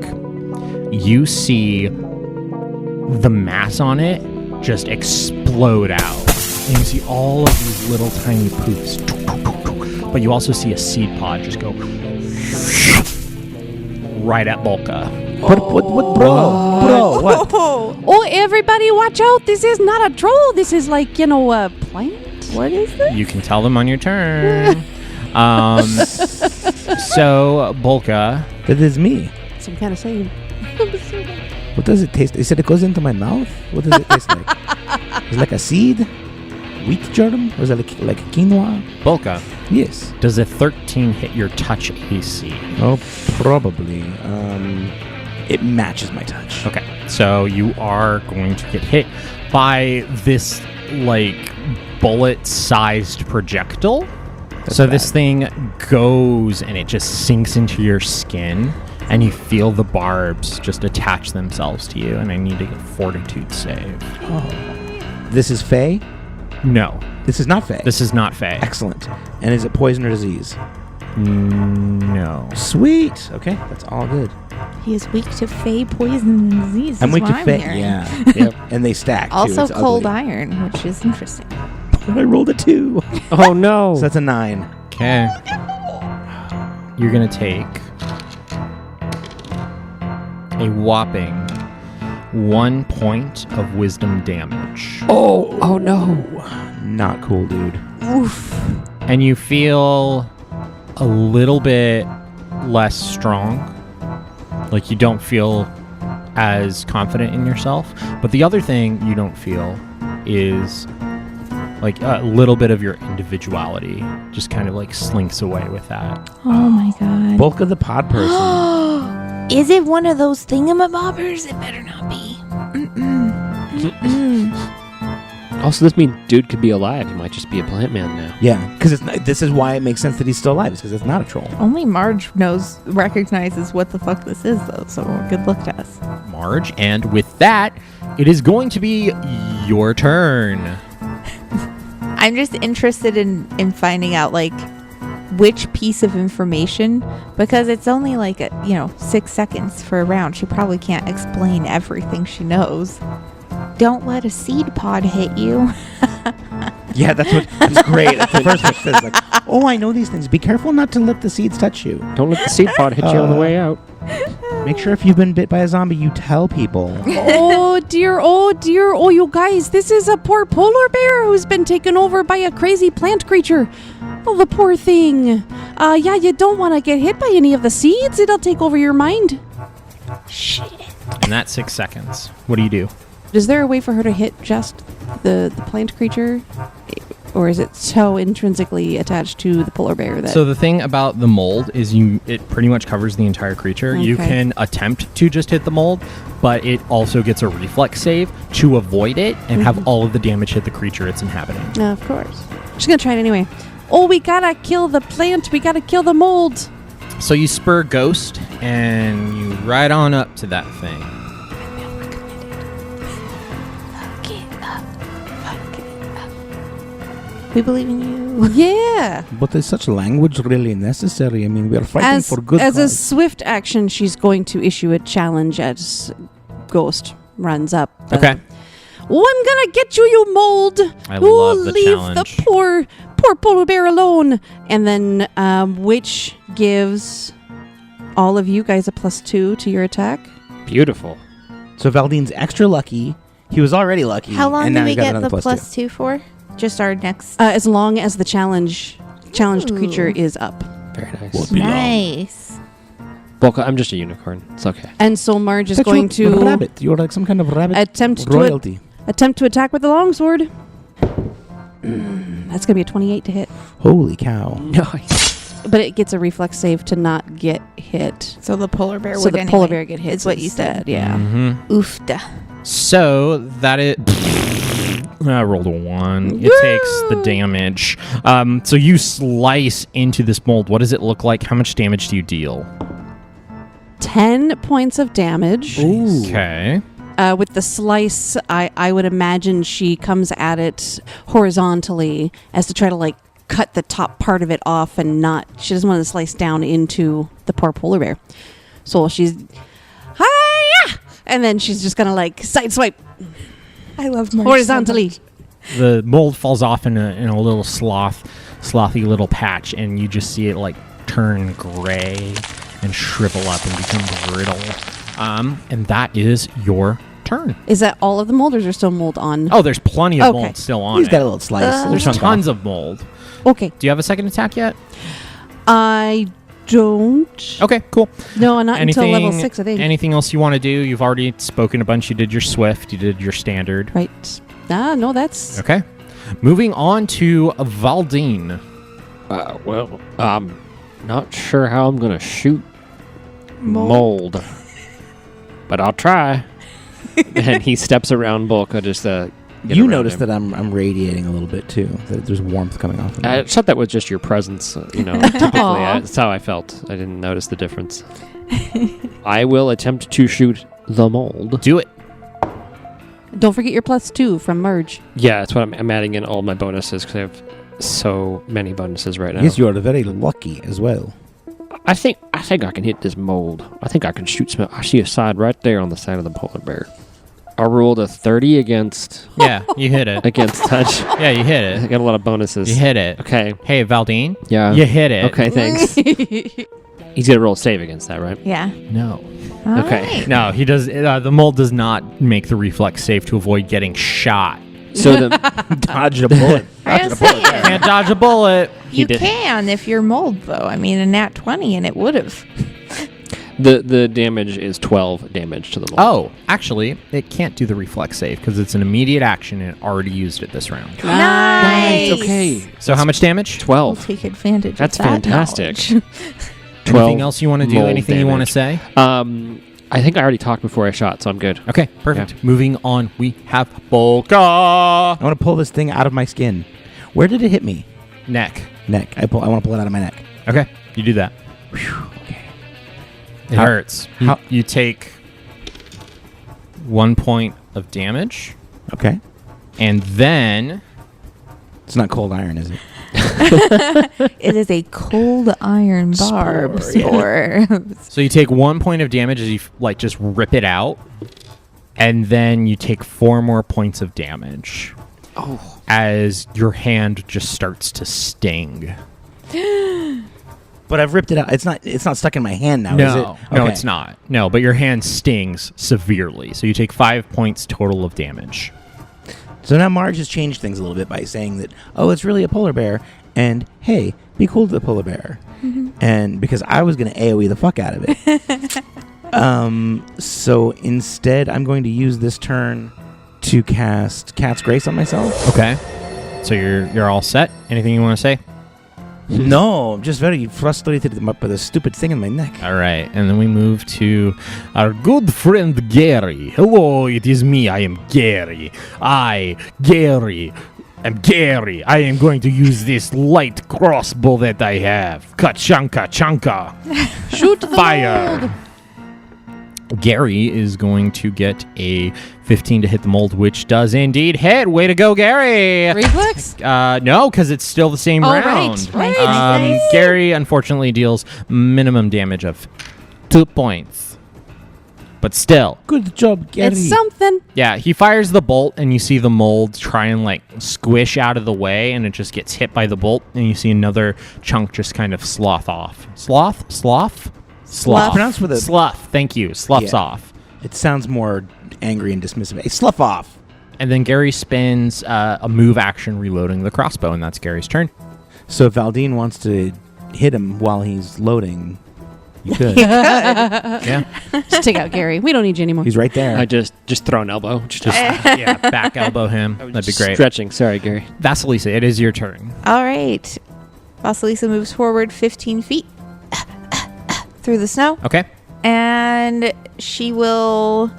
you see the mass on it just explode out. And you see all of these little tiny poofs. But you also see a seed pod just go right at Bolka. What, bro, what? Oh, everybody watch out. This is not a troll. This is like, a plant. What is this? You can tell them on your turn. So, Bolka, That is me. Some kind of saying. What does it taste? They said it goes into my mouth. What does it taste like? Is it like a seed? Wheat germ? Or is it like quinoa? Bolka, Yes. does a 13 hit your touch AC? Oh, probably. It matches my touch. Okay, so you are going to get hit by this, like, bullet-sized projectile. So this thing goes and it just sinks into your skin, and you feel the barbs just attach themselves to you, and I need to get fortitude save. This is Fey? No, This is not Fey. this is not Fae. Excellent. And is it poison or disease? No. Sweet. Okay, that's all good. He is weak to Fey, poison, and disease. I'm is weak what to I'm Fey. hearing. Yeah. Yep. And they stack. Too. Also It's cold ugly. iron, which is interesting. But I rolled a 2. Oh no. So that's a 9. Okay. You're going to take a whopping 1 point of wisdom damage. Oh no. Not cool, dude. And you feel a little bit less strong. Like you don't feel as confident in yourself. But the other thing you don't feel is like a little bit of your individuality just kind of like slinks away with that. Oh my god. Bulk of the pod person. Is it one of those thingamabobbers? It better not be. Also, this means dude could be alive. He might just be a plant man now. Yeah, because this is why it makes sense that he's still alive. It's because it's not a troll. Only Marge recognizes what the fuck this is, though, so good luck to us. Marge, and with that, it is going to be your turn. I'm just interested in finding out, like, which piece of information, because it's only like, 6 seconds for a round. She probably can't explain everything she knows. Don't let a seed pod hit you. Yeah, that's great. That's the first thing it says. Like, oh, I know these things. Be careful not to let the seeds touch you. Don't let the seed pod hit you on the way out. Make sure if you've been bit by a zombie, you tell people. Oh dear, oh dear, oh you guys, this is a poor polar bear who's been taken over by a crazy plant creature. Oh, the poor thing. Yeah, you don't want to get hit by any of the seeds. It'll take over your mind. Shit. And that's 6 seconds. What do you do? Is there a way for her to hit just the plant creature? Or is it so intrinsically attached to the polar bear that... So the thing about the mold is it pretty much covers the entire creature. Okay. You can attempt to just hit the mold, but it also gets a reflex save to avoid it and have all of the damage hit the creature it's inhabiting. Of course. She's going to try it anyway. Oh, we got to kill the plant. We got to kill the mold. So you spur Ghost, and you ride on up to that thing. We believe in you. Yeah. But is such language really necessary? I mean, we are fighting for good As a cause. swift action, she's going to issue a challenge as Ghost runs up. Okay. Oh, I'm gonna get you, you mold. I love the leave challenge. the poor polar bear alone. And then, which gives all of you guys a +2 to your attack. Beautiful. So Valdeen's extra lucky. He was already lucky. How long and do now we he's got get the another +2 for? Just our next. As long as the challenged Ooh. creature is up. Very nice. Whoop. Belong. Nice. Bolka, I'm just a unicorn. It's okay. And so Marge is Such going a to rabbit. You're like some kind of rabbit attempt royalty. to attack with the longsword. That's gonna be a 28 to hit. Holy cow. Nice. But it gets a reflex save to not get hit. So the polar bear So would the anyway, polar bear get hit is what you instead. said. Yeah. Mm-hmm. Oofda. So that it... I rolled a 1. It takes the damage. So you slice into this mold. What does it look like? How much damage do you deal? 10 points of damage. Ooh. Okay. With the slice, I would imagine she comes at it horizontally as to try to like cut the top part of it off and not. She doesn't want to slice down into the poor polar bear. So she's, hi-ya! And then she's just gonna like sideswipe I love Marge horizontally. The mold falls off in a little slothy little patch, and you just see it like turn gray and shrivel up and become brittle. And that is your turn. Is that all of the mold, or is there still mold on? Oh, there's plenty of Okay. mold still on He's it. got a little slice. There's chunk tons off. of mold. Okay. Do you have a second attack yet? I don't. Okay, cool. No, not until level 6, I think. Anything else you want to do? You've already spoken a bunch. You did your swift. You did your standard. Right. No, that's... Okay. Moving on to Valdeen. Well, I'm not sure how I'm going to shoot mold. But I'll try. And he steps around Bolka just to get You around notice him. that I'm radiating a little bit too. That there's warmth coming off of me. Except that was just your presence. Typically, that's how I felt. I didn't notice the difference. I will attempt to shoot the mold. Do it. Don't forget your +2 from Marge. Yeah, that's what I'm adding in all my bonuses because I have so many bonuses right now. Yes, you are very lucky as well. I think I can hit this mold. I think I can shoot some. I see a side right there on the side of the polar bear. I rolled a 30 against Yeah, you hit it. touch. Yeah, you hit I it. got a lot of bonuses. You hit it. Okay. Hey, Valdeen. Yeah. You hit it. Okay, thanks. He's gonna roll a save against that, right? Yeah. No. All Okay. right. No, he does. The mold does not make the reflex save to avoid getting shot. So the Dodged a bullet. I was saying, Can't dodge a bullet. you did. can if you're mold, though. I mean, a nat 20, and it would have. the damage is 12 damage to the mold. Oh, actually, it can't do the reflex save because it's an immediate action and it already used it this round. Nice. Okay. So how much damage? 12. We'll take advantage That's of that fantastic. knowledge. 12 Anything else you want to do? mold Anything you want to damage. say? I think I already talked before I shot, so I'm good. Okay, perfect. Yeah. Moving on, we have Bolka. I want to pull this thing out of my skin. Where did it hit me? Neck. Neck. I want to pull it out of my neck. Okay, you do that. Okay. It How- hurts. how- You take 1 point of damage, Okay. and then It's not cold iron, is it? It is a cold iron barb spore. so you take 1 point of damage as you just rip it out, and then you take 4 more points of damage. Oh. As your hand just starts to sting. But I've ripped it out. It's not stuck in my hand now, is it? No, Okay. it's not. No, but your hand stings severely. So you take 5 points total of damage. So now Marge has changed things a little bit by saying that, oh, it's really a polar bear, and hey, be cool to the polar bear. And because I was going to AoE the fuck out of it. So instead, I'm going to use this turn to cast Cat's Grace on myself. Okay. So you're all set? Anything you want to say? No, I'm just very frustrated by the stupid thing in my neck. All right, and then we move to our good friend Gary. Hello, it is me. I am Gary. Gary, am Gary. I am going to use this light crossbow that I have. Ka-chunka, chunka. Shoot the Fire. mold. Gary is going to get a 15 to hit the mold, which does indeed hit. Way to go, Gary. Reflex? No, because it's still the same Oh, round. right. Gary unfortunately deals minimum damage of 2 points. But still. Good job, Gary. It's something. Yeah, he fires the bolt, and you see the mold try and like squish out of the way, and it just gets hit by the bolt, and you see another chunk just kind of slough off. Slough. Pronounced with a- Slough. Thank you. Sloughs Yeah. off. It sounds more angry and dismissive. Hey, slough off. And then Gary spends a move action reloading the crossbow, and that's Gary's turn. So if Valdeen wants to hit him while he's loading, you could. Yeah. Just take out Gary. We don't need you anymore. He's right there. I just throw an elbow. Just Yeah, back elbow him. That'd be great. Stretching. Sorry, Gary. Vasilisa, it is your turn. All right. Vasilisa moves forward 15 feet through the snow, Okay. and she will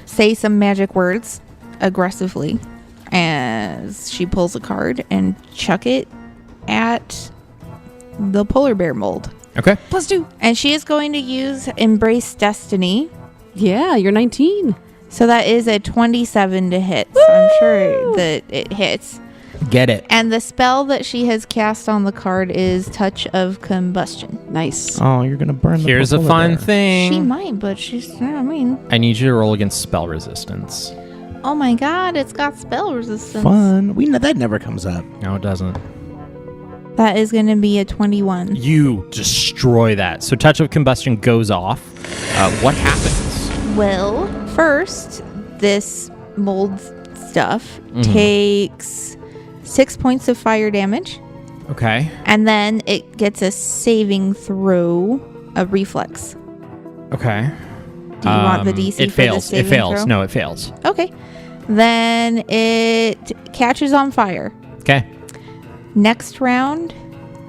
say some magic words aggressively as she pulls a card and chuck it at the polar bear mold. Okay. +2. And she is going to use Embrace Destiny. Yeah, you're 19. So that is a 27 to hit. So I'm sure that it hits. Get it. And the spell that she has cast on the card is Touch of Combustion. Nice. Oh, you're going to burn the Here's a polar fun bear. thing. She might, but she's, I mean, I need you to roll against spell resistance. oh my god, it's got spell resistance. Fun. That never comes up. No, it doesn't. That is going to be a 21. You destroy that. So Touch of Combustion goes off. What happens? Well, first, this mold stuff takes 6 points of fire damage, Okay. and then it gets a saving throw, a reflex. Okay. Do you want the DC It for fails. the saving It fails. throw? No, it fails. Okay. Then it catches on fire. Okay. Next round,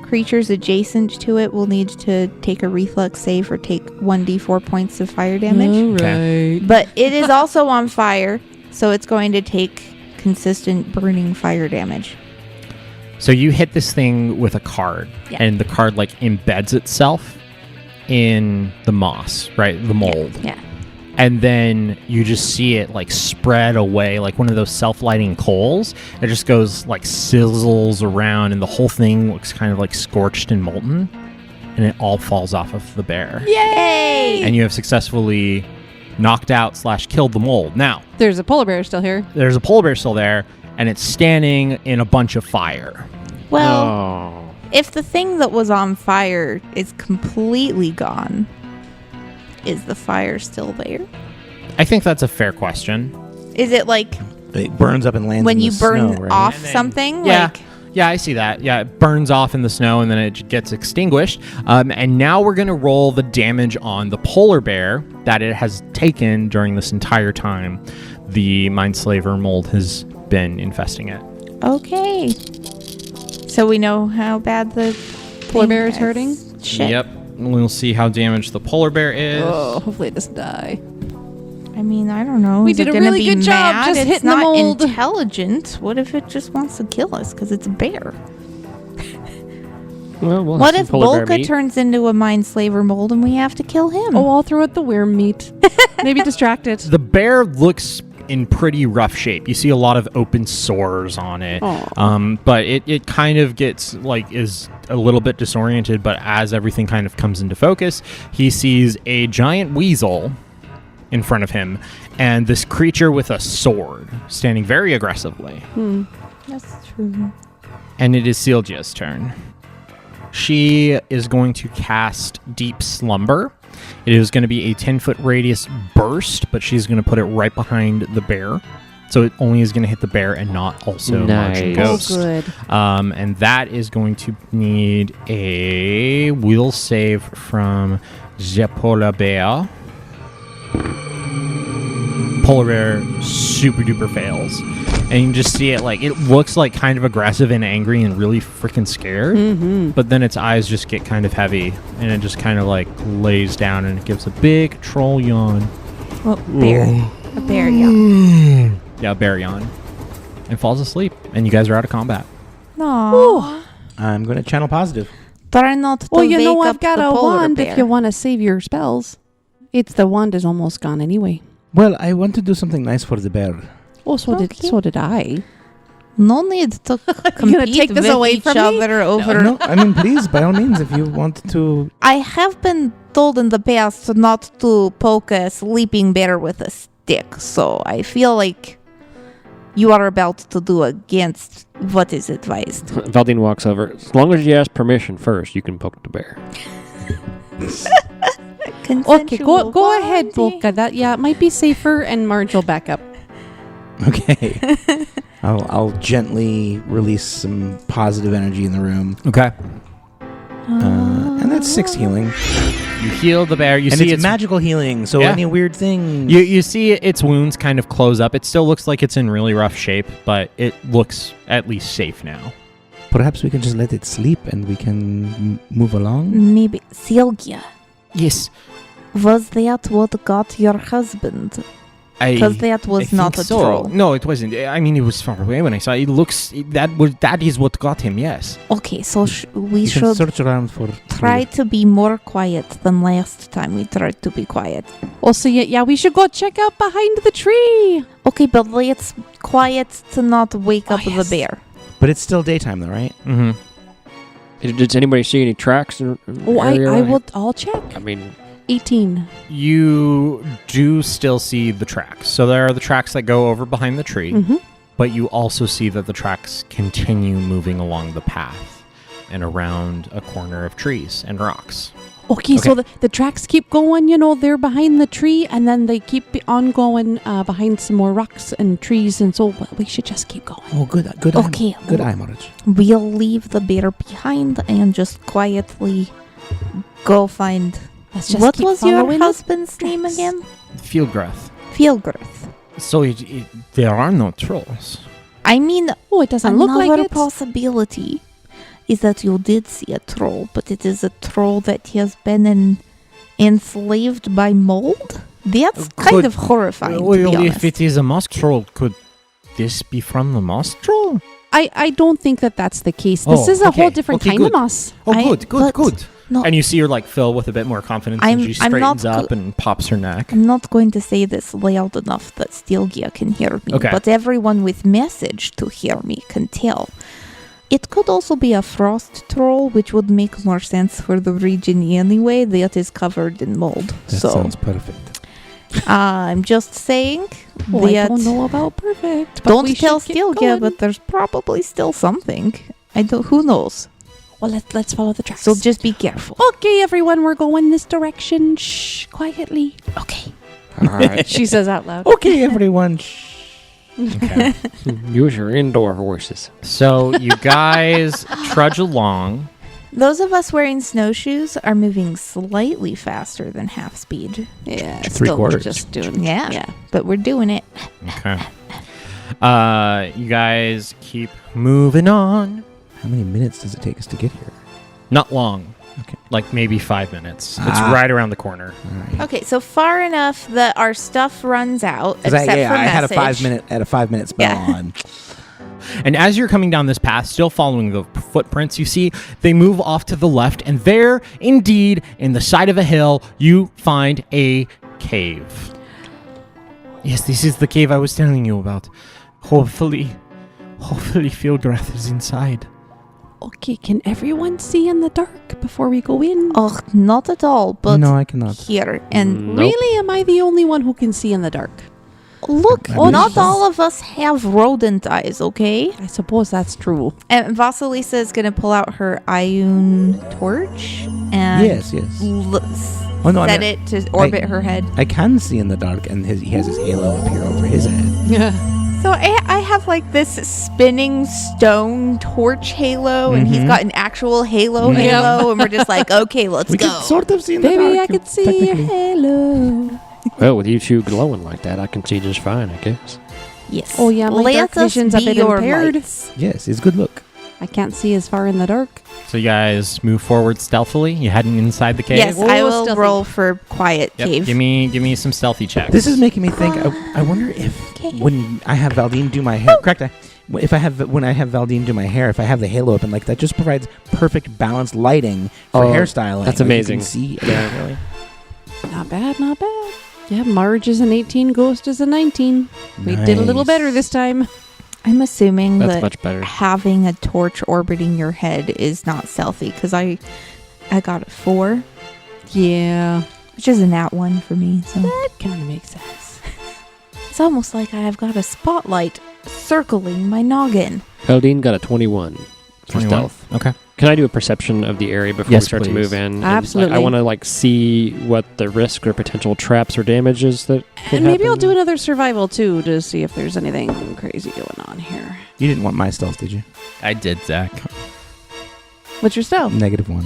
creatures adjacent to it will need to take a reflex save or take 1d4 points of fire damage. All Okay. right. But it is also on fire, so it's going to take consistent burning fire damage. So you hit this thing with a card, Yeah. and the card like embeds itself in the moss, right? The mold. Yeah. And then you just see it like spread away like one of those self-lighting coals. It just goes like sizzles around, and the whole thing looks kind of like scorched and molten, and it all falls off of the bear. Yay! And you have successfully knocked out / killed the mold. Now, There's a polar bear still here. there's a polar bear still there, and it's standing in a bunch of fire. Well, Oh. if the thing that was on fire is completely gone, is the fire still there? I think that's a fair question. Is it like It burns up and lands when in you the burn snow, right? off And then- something? Yeah. Like, Yeah, I see that. Yeah, it burns off in the snow, and then it gets extinguished. And now we're going to roll the damage on the polar bear that it has taken during this entire time the Mindslaver mold has been infesting it. okay. So we know how bad the Polar thing bear is hurting? Shit. Yep. We'll see how damaged the polar bear is. Oh, hopefully it doesn't die. I mean, I don't know. We Is did it a gonna really be good job mad? just It's hitting the not mold. intelligent. What if it just wants to kill us because it's a bear? Well, we'll What have if some polar bear Bolka meat. turns into a mind slaver mold and we have to kill him? Oh, I'll throw out the worm meat. Maybe distract it. The bear looks in pretty rough shape. You see a lot of open sores on it. Aw. But it kind of gets is a little bit disoriented, but as everything kind of comes into focus, he sees a giant weasel in front of him and this creature with a sword standing very aggressively. That's true. And it is Sylgia's turn. She is going to cast Deep Slumber. It is going to be a 10-foot radius burst, but she's going to put it right behind the bear. So it only is going to hit the bear and not also Marge and Nice. Ghost. Oh, good. And that is going to need a will save from the Polar Bear. Polar Bear super duper fails. And you can just see it like, it looks like kind of aggressive and angry and really freaking scared. Mm-hmm. But then its eyes just get kind of heavy and it just kind of like lays down and it gives a big troll yawn. Oh, bear. A bear yawn. Yeah, bear yawn. And falls asleep. And you guys are out of combat. No. I'm going to channel positive. Try not to Well, you wake know, up I've got the a polar wand bear. if you want to save your spells. It's the wand is almost gone anyway. Well, I want to do something nice for the bear. Oh, so did I. No need to gonna compete take this with away each from me? other over. No, I mean, please, by all means, if you want to. I have been told in the past not to poke a sleeping bear with a stick, so I feel like you are about to do against what is advised. Valdeen walks over. As long as you ask permission first, you can poke the bear. Okay, go ahead, Bolka. That it might be safer, and Marge will back up. Okay. I'll gently release some positive energy in the room. Okay. And that's 6 healing. You heal the bear. You And see it's magical healing, so Yeah. any weird thing. You see its wounds kind of close up. It still looks like it's in really rough shape, but it looks at least safe now. Perhaps we can just let it sleep and we can move along. Maybe Sylgia, Yes. was that what got your husband? Because that was not a troll. No, it wasn't. I mean, it was far away when I saw it. That is what got him, yes. Okay, so we You can should search around for. try to be more quiet than last time we tried to be quiet. Also, we should go check out behind the tree. Okay, but let's quiet to not wake up the bear. But it's still daytime, though, right? Mm-hmm. Did anybody see any tracks? I'll check. I mean, 18. You do still see the tracks. So there are the tracks that go over behind the tree, Mm-hmm. but you also see that the tracks continue moving along the path and around a corner of trees and rocks. Okay, so the tracks keep going, they're behind the tree, and then they keep on going behind some more rocks and trees, and so we should just keep going. Oh, good Okay. eye. Good eye, Marge. We'll leave the bear behind and just quietly go find... Let's just What keep was your following husband's tracks. name again? Fieldgirth. Fieldgirth. So there are no trolls. I mean, Oh, it doesn't look like another it. possibility is that you did see a troll, but it is a troll that has been enslaved by mold? That's kind of horrifying, to be Well, honest. if it is a moss troll, could this be from the moss troll? I don't think that's the case. This Oh, is a whole okay. different Okay, kind good. of moss. Oh, but- good. No, And you see her like fill with a bit more confidence, and she I'm not straightens up and pops her neck. I'm not going to say this loud enough that Stilgia can hear me, Okay. but everyone with message to hear me can tell. It could also be a frost troll, which would make more sense for the region anyway, that is covered in mold. That So sounds perfect. I'm just saying Oh, I that don't know about perfect. But don't we tell should keep Stilgia, going. but there's probably still something. Who knows? Well, let's follow the tracks. So just be careful. Okay, everyone, we're going this direction. Shh, quietly. Okay. all right. She says out loud. Okay, everyone. Okay. Use your indoor voices. So you guys trudge along. Those of us wearing snowshoes are moving slightly faster than half speed. Yeah, Three still quarters. just doing. Yeah. But we're doing it. Okay. You guys keep moving on. How many minutes does it take us to get here? Not long. Okay. Like maybe 5 minutes. It's Ah. right around the corner. All right. Okay, so far enough that our stuff runs out, 'Cause except for I had a message. 5-minute spell Yeah. on. And as you're coming down this path, still following the footprints, you see they move off to the left, and there, indeed, in the side of a hill, you find a cave. Yes, this is the cave I was telling you about. Hopefully Fieldgirth is inside. Okay, can everyone see in the dark before we go in? Oh, not at all, but No, I cannot. here. And Nope. Really? Am I the only one who can see in the dark? Look, I believe not so. all of us have rodent eyes, okay? I suppose that's true. And Vasilisa is going to pull out her Ioun torch and Yes. Oh, no, set it to orbit her head. I can see in the dark, and he has his halo appear over his head. Yeah. So I have like this spinning stone torch halo, and he's got an actual halo, and we're just like, okay, let's We go. can sort of see in the Baby, dark. I could see your technically. halo. Well, with you two glowing like that, I can see just fine, I guess. Yes. Oh, yeah, my dark vision's a bit impaired. Yes, it's good look. I can't see as far in the dark. So you guys move forward stealthily. You heading inside the cave. Yes, Oh, I will stealthy. roll for quiet Yep. cave. Give me some stealthy checks. This is making me think. I wonder if when I have Valdeen do my hair, correct? When I have Valdeen do my hair, if I have the halo open like that, just provides perfect balanced lighting for hairstyling. that's Like, you amazing. can see, Yeah. really. Not bad, not bad. Yeah, Marge is an 18, Ghost is a 19. We did a little Nice. better this time. I'm assuming That's that much better. having a torch orbiting your head is not stealthy because I got a 4, Yeah, which is a nat 1 for me. So that kind of makes sense. it's almost like I've got a spotlight circling my noggin. Valdeen got a 21 for 21. stealth. Okay. Can I do a perception of the area before Yes, we start please. to move in? And, Absolutely. I want to see what the risk or potential traps or damages that could And maybe I'll happen. do another survival too to see if there's anything crazy going on here. You didn't want my stealth, did you? I did, Zach. What's your stealth? -1.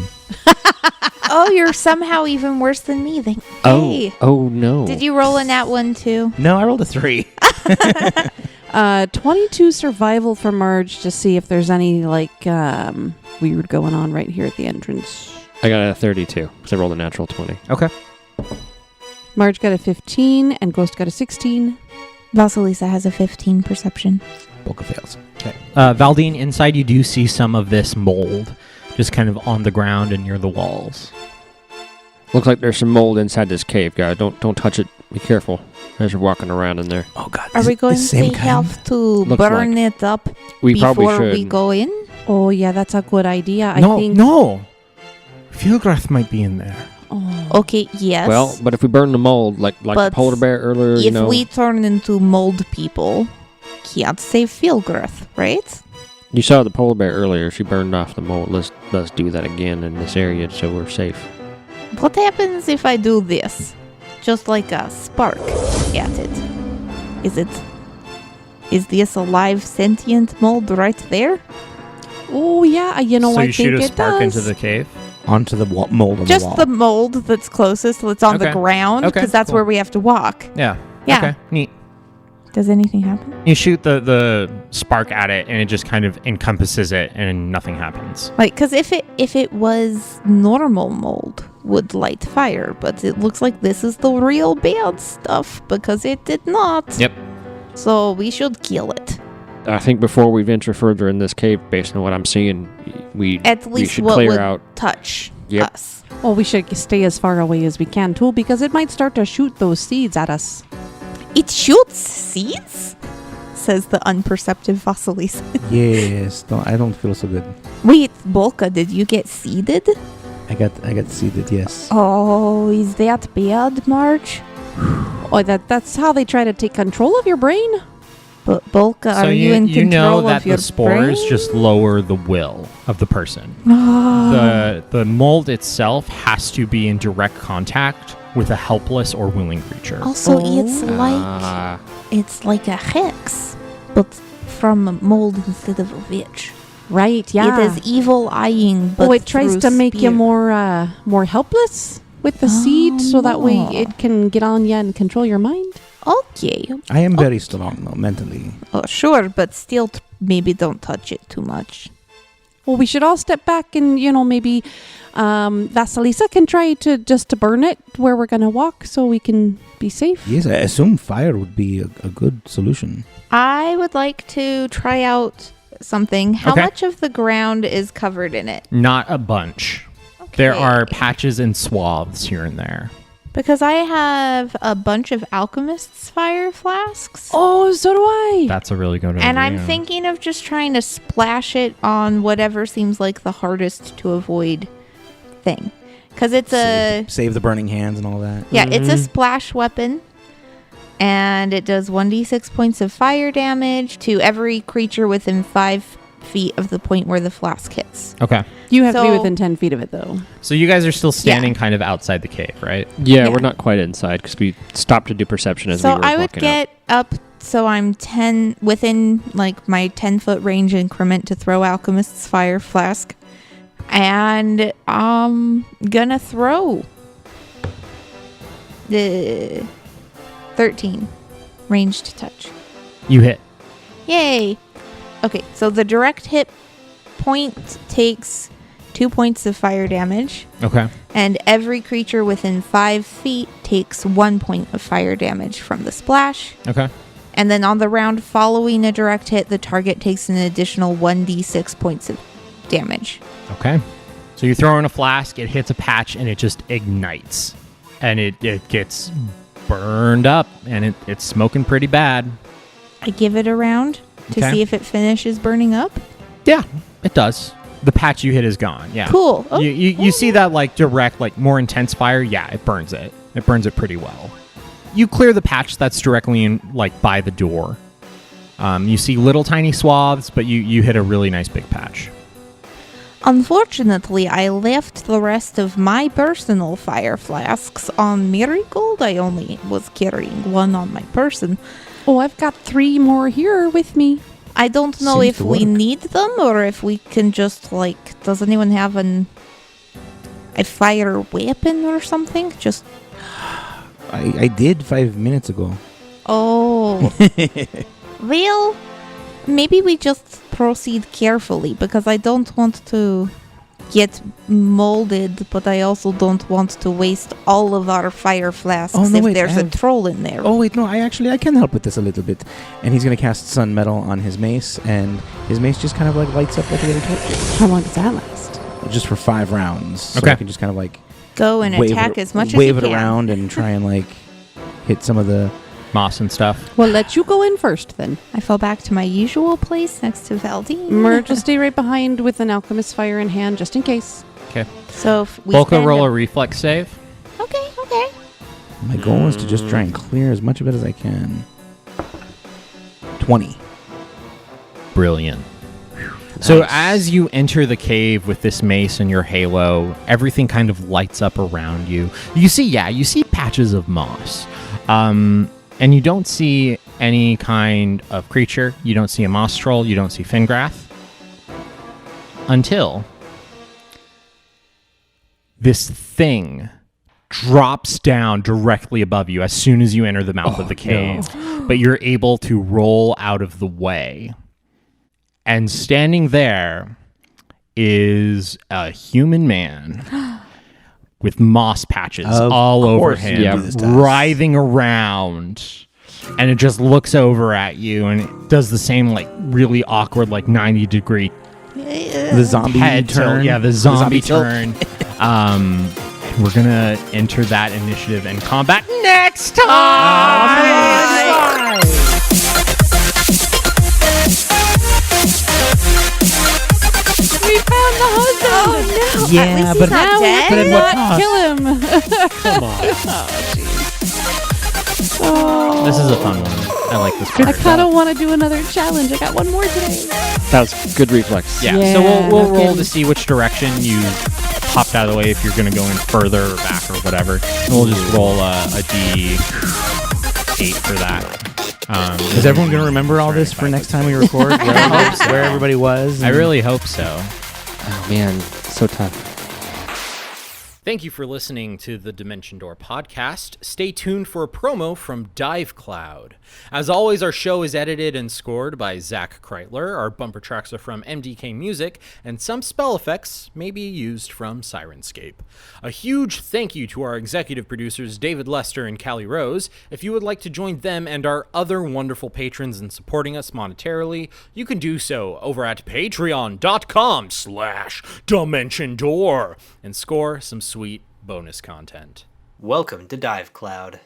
Oh, you're somehow even worse than me. Then. Oh, Hey. oh no! Did you roll a nat 1 too? No, I rolled a 3. 22 survival for Marge to see if there's any weird going on right here at the entrance. I got a 32 because I rolled a natural 20. Okay. Marge got a 15 and Ghost got a 16. Vasilisa has a 15 perception. Bolka fails. Valdeen, inside you do see some of this mold just kind of on the ground and near the walls. Looks like there's some mold inside this cave, guys. Don't touch it. Be careful as you're walking around in there. Oh God! Are is we it the going same to kind? have to Looks burn it up We probably before should. we go in? Oh, yeah, that's a good idea. I no, think. no. Fieldgrath might be in there. Oh. Okay, yes. Well, but if we burn the mold, like the But polar bear earlier, if we turn into mold people, can't save Filgrith, right? you saw the polar bear earlier. She burned off the mold. Let's do that again in this area so we're safe. What happens if I do this? Just like a spark at it. Is this a live sentient mold right there? Oh, yeah, so I you shoot think a it spark does. into the cave? Onto the mold on Just the wall. the mold that's closest, that's on the Okay. ground, Okay, because that's cool. where we have to walk. Yeah. Yeah. Okay. Neat. Does anything happen? You shoot the spark at it, and it just kind of encompasses it, and nothing happens. Like, because if it was normal mold, would light fire, but it looks like this is the real bad stuff because it did not. Yep. So we should kill it. I think before we venture further in this cave, based on what I'm seeing, we At we least should what clear would out. touch Yep. us. Well, we should stay as far away as we can, too, because it might start to shoot those seeds at us. It shoots seeds? Says the unperceptive Vasilisa. Yes, I don't feel so good. Wait, Bolka, did you get seeded? I got seeded. Yes. Oh, is that bad, Marge? Oh, that's how they try to take control of your brain? But Bolka, So are you in you control know that of your the spores brain? just lower the will of the person. Oh. The mold itself has to be in direct contact with a helpless or willing creature. Also, Oh. it's like a hex, but from a mold instead of a witch. Right, yeah. It is evil eyeing, but it tries through to make you spear. more helpless with the seed, so that way Oh. it can get on you and control your mind. Okay. I am very strong though, mentally. Oh, sure, but still, maybe don't touch it too much. Well, we should all step back and, maybe Vasilisa can try to burn it where we're going to walk so we can be safe. Yes, I assume fire would be a good solution. I would like to try out something. How Okay. much of the ground is covered in it? Not a bunch. There are patches and swaths here and there. Because I have a bunch of alchemist's fire flasks. Oh, so do I. That's a really good idea. And I'm thinking of just trying to splash it on whatever seems like the hardest to avoid thing. Because it's Save the burning hands and all that. it's a splash weapon. And it does 1d6 points of fire damage to every creature within 5 feet of the point where the flask hits. Okay. You have to be So- within 10 feet of it, though. So you guys are still standing kind of outside the cave, right? Yeah, Yeah. we're not quite inside because we stopped to do perception as we So were I would walking get up so I'm 10 within like my 10-foot range increment to throw Alchemist's Fire Flask. And gonna throw the 13 ranged touch. You hit. Yay. Okay, so the direct hit point takes 2 points of fire damage, Okay. and every creature within 5 feet takes 1 point of fire damage from the splash. Okay. And then on the round following a direct hit, the target takes an additional 1d6 points of damage. Okay. So you throw in a flask, it hits a patch, and it just ignites. And it gets burned up, and it's smoking pretty bad. I give it a round to Okay. see if it finishes burning up. Yeah, it does. The patch you hit is gone. Yeah. Cool. Oh, You see that like direct, like more intense fire? Yeah, it burns it. It burns it pretty well. You clear the patch that's directly in, like by the door. You see little tiny swaths, but you hit a really nice big patch. Unfortunately, I left the rest of my personal fire flasks on Marigold. I only was carrying one on my person. Oh, I've got 3 more here with me. I don't know Seems if to we work. need them or if we can just like. Does anyone have a fire weapon or something? Just I did 5 minutes ago. oh. Well, maybe we just proceed carefully because I don't want to get molded, but I also don't want to waste all of our fire flasks Oh, no, if wait, there's I a have- troll in there. Oh wait, no, I can help with this a little bit. And he's gonna cast Sun Metal on his mace, and his mace just kind of like lights up like a little torch, How long does that last? just for 5 rounds. So Okay. I can just kind of like Go and attack as much as wave you it can. around and try and like hit some of the. Moss and stuff. Well, let you go in first, then. I fell back to my usual place next to Valdeen. Marge will stay right behind with an alchemist fire in hand, just in case. Okay. So if we Bolka, stand roll a up- reflex save. Okay, okay. My goal is to just try and clear as much of it as I can. 20. Brilliant. So as you enter the cave with this mace and your halo, everything kind of lights up around you. You see patches of moss. And you don't see any kind of creature. You don't see a moss troll. You don't see Fingrath. Until this thing drops down directly above you as soon as you enter the mouth of the cave. But you're able to roll out of the way. And standing there is a human man with moss patches Of all over course you him, do this to us. writhing around. And it just looks over at you and it does the same, like, really awkward, like, 90-degree The zombie head turn. tilt. Yeah, the zombie tilt. turn. We're going to enter that initiative and combat next time! We found the husband! Oh no! Yeah, At least but he's not Now we dead. but at what cannot cost? kill him. Come on. This is a fun one. I like this I part. kind of want to do another challenge. I got one more today. That was good reflex. Yeah, Yeah, so we'll no roll kidding. to see which direction you popped out of the way if you're going to go in further or back or whatever. And we'll just roll a D8 for that. Is everyone going to remember all this for next time we record? Where everybody was? I and- really hope so. Oh man, so tough. Thank you for listening to the Dimension Door podcast. Stay tuned for a promo from Dive Cloud. As always, our show is edited and scored by Zac Kreitler. Our bumper tracks are from MDK Music, and some spell effects may be used from Syrinscape. A huge thank you to our executive producers, David Lester and Callie Rose. If you would like to join them and our other wonderful patrons in supporting us monetarily, you can do so over at patreon.com/Dimension Door and score some sweet bonus content. Welcome to Dive Cloud.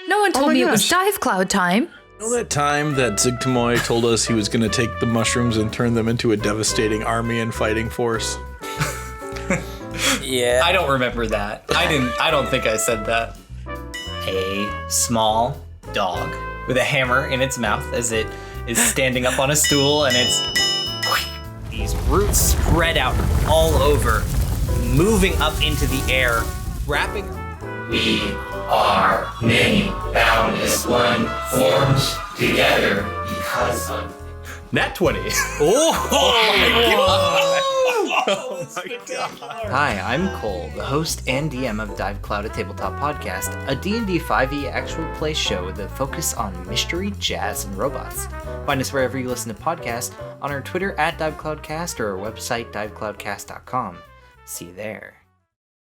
No one told my me it was gosh. dive cloud time. You know that time that Zigtamoy told us he was going to take the mushrooms and turn them into a devastating army and fighting force? Yeah. I don't remember that. I don't think I said that. a small dog with a hammer in its mouth as it is standing up on a stool, and it's these roots spread out all over, moving up into the air, wrapping. We are many, bound as one, formed together because of. Nat 20. Oh my god. Hi, I'm Cole, the host and DM of Dive Cloud, a tabletop podcast, a D&D 5e actual play show that focus on mystery, jazz, and robots. Find us wherever you listen to podcasts, on our Twitter @DiveCloudcast or our website divecloudcast.com. See you there.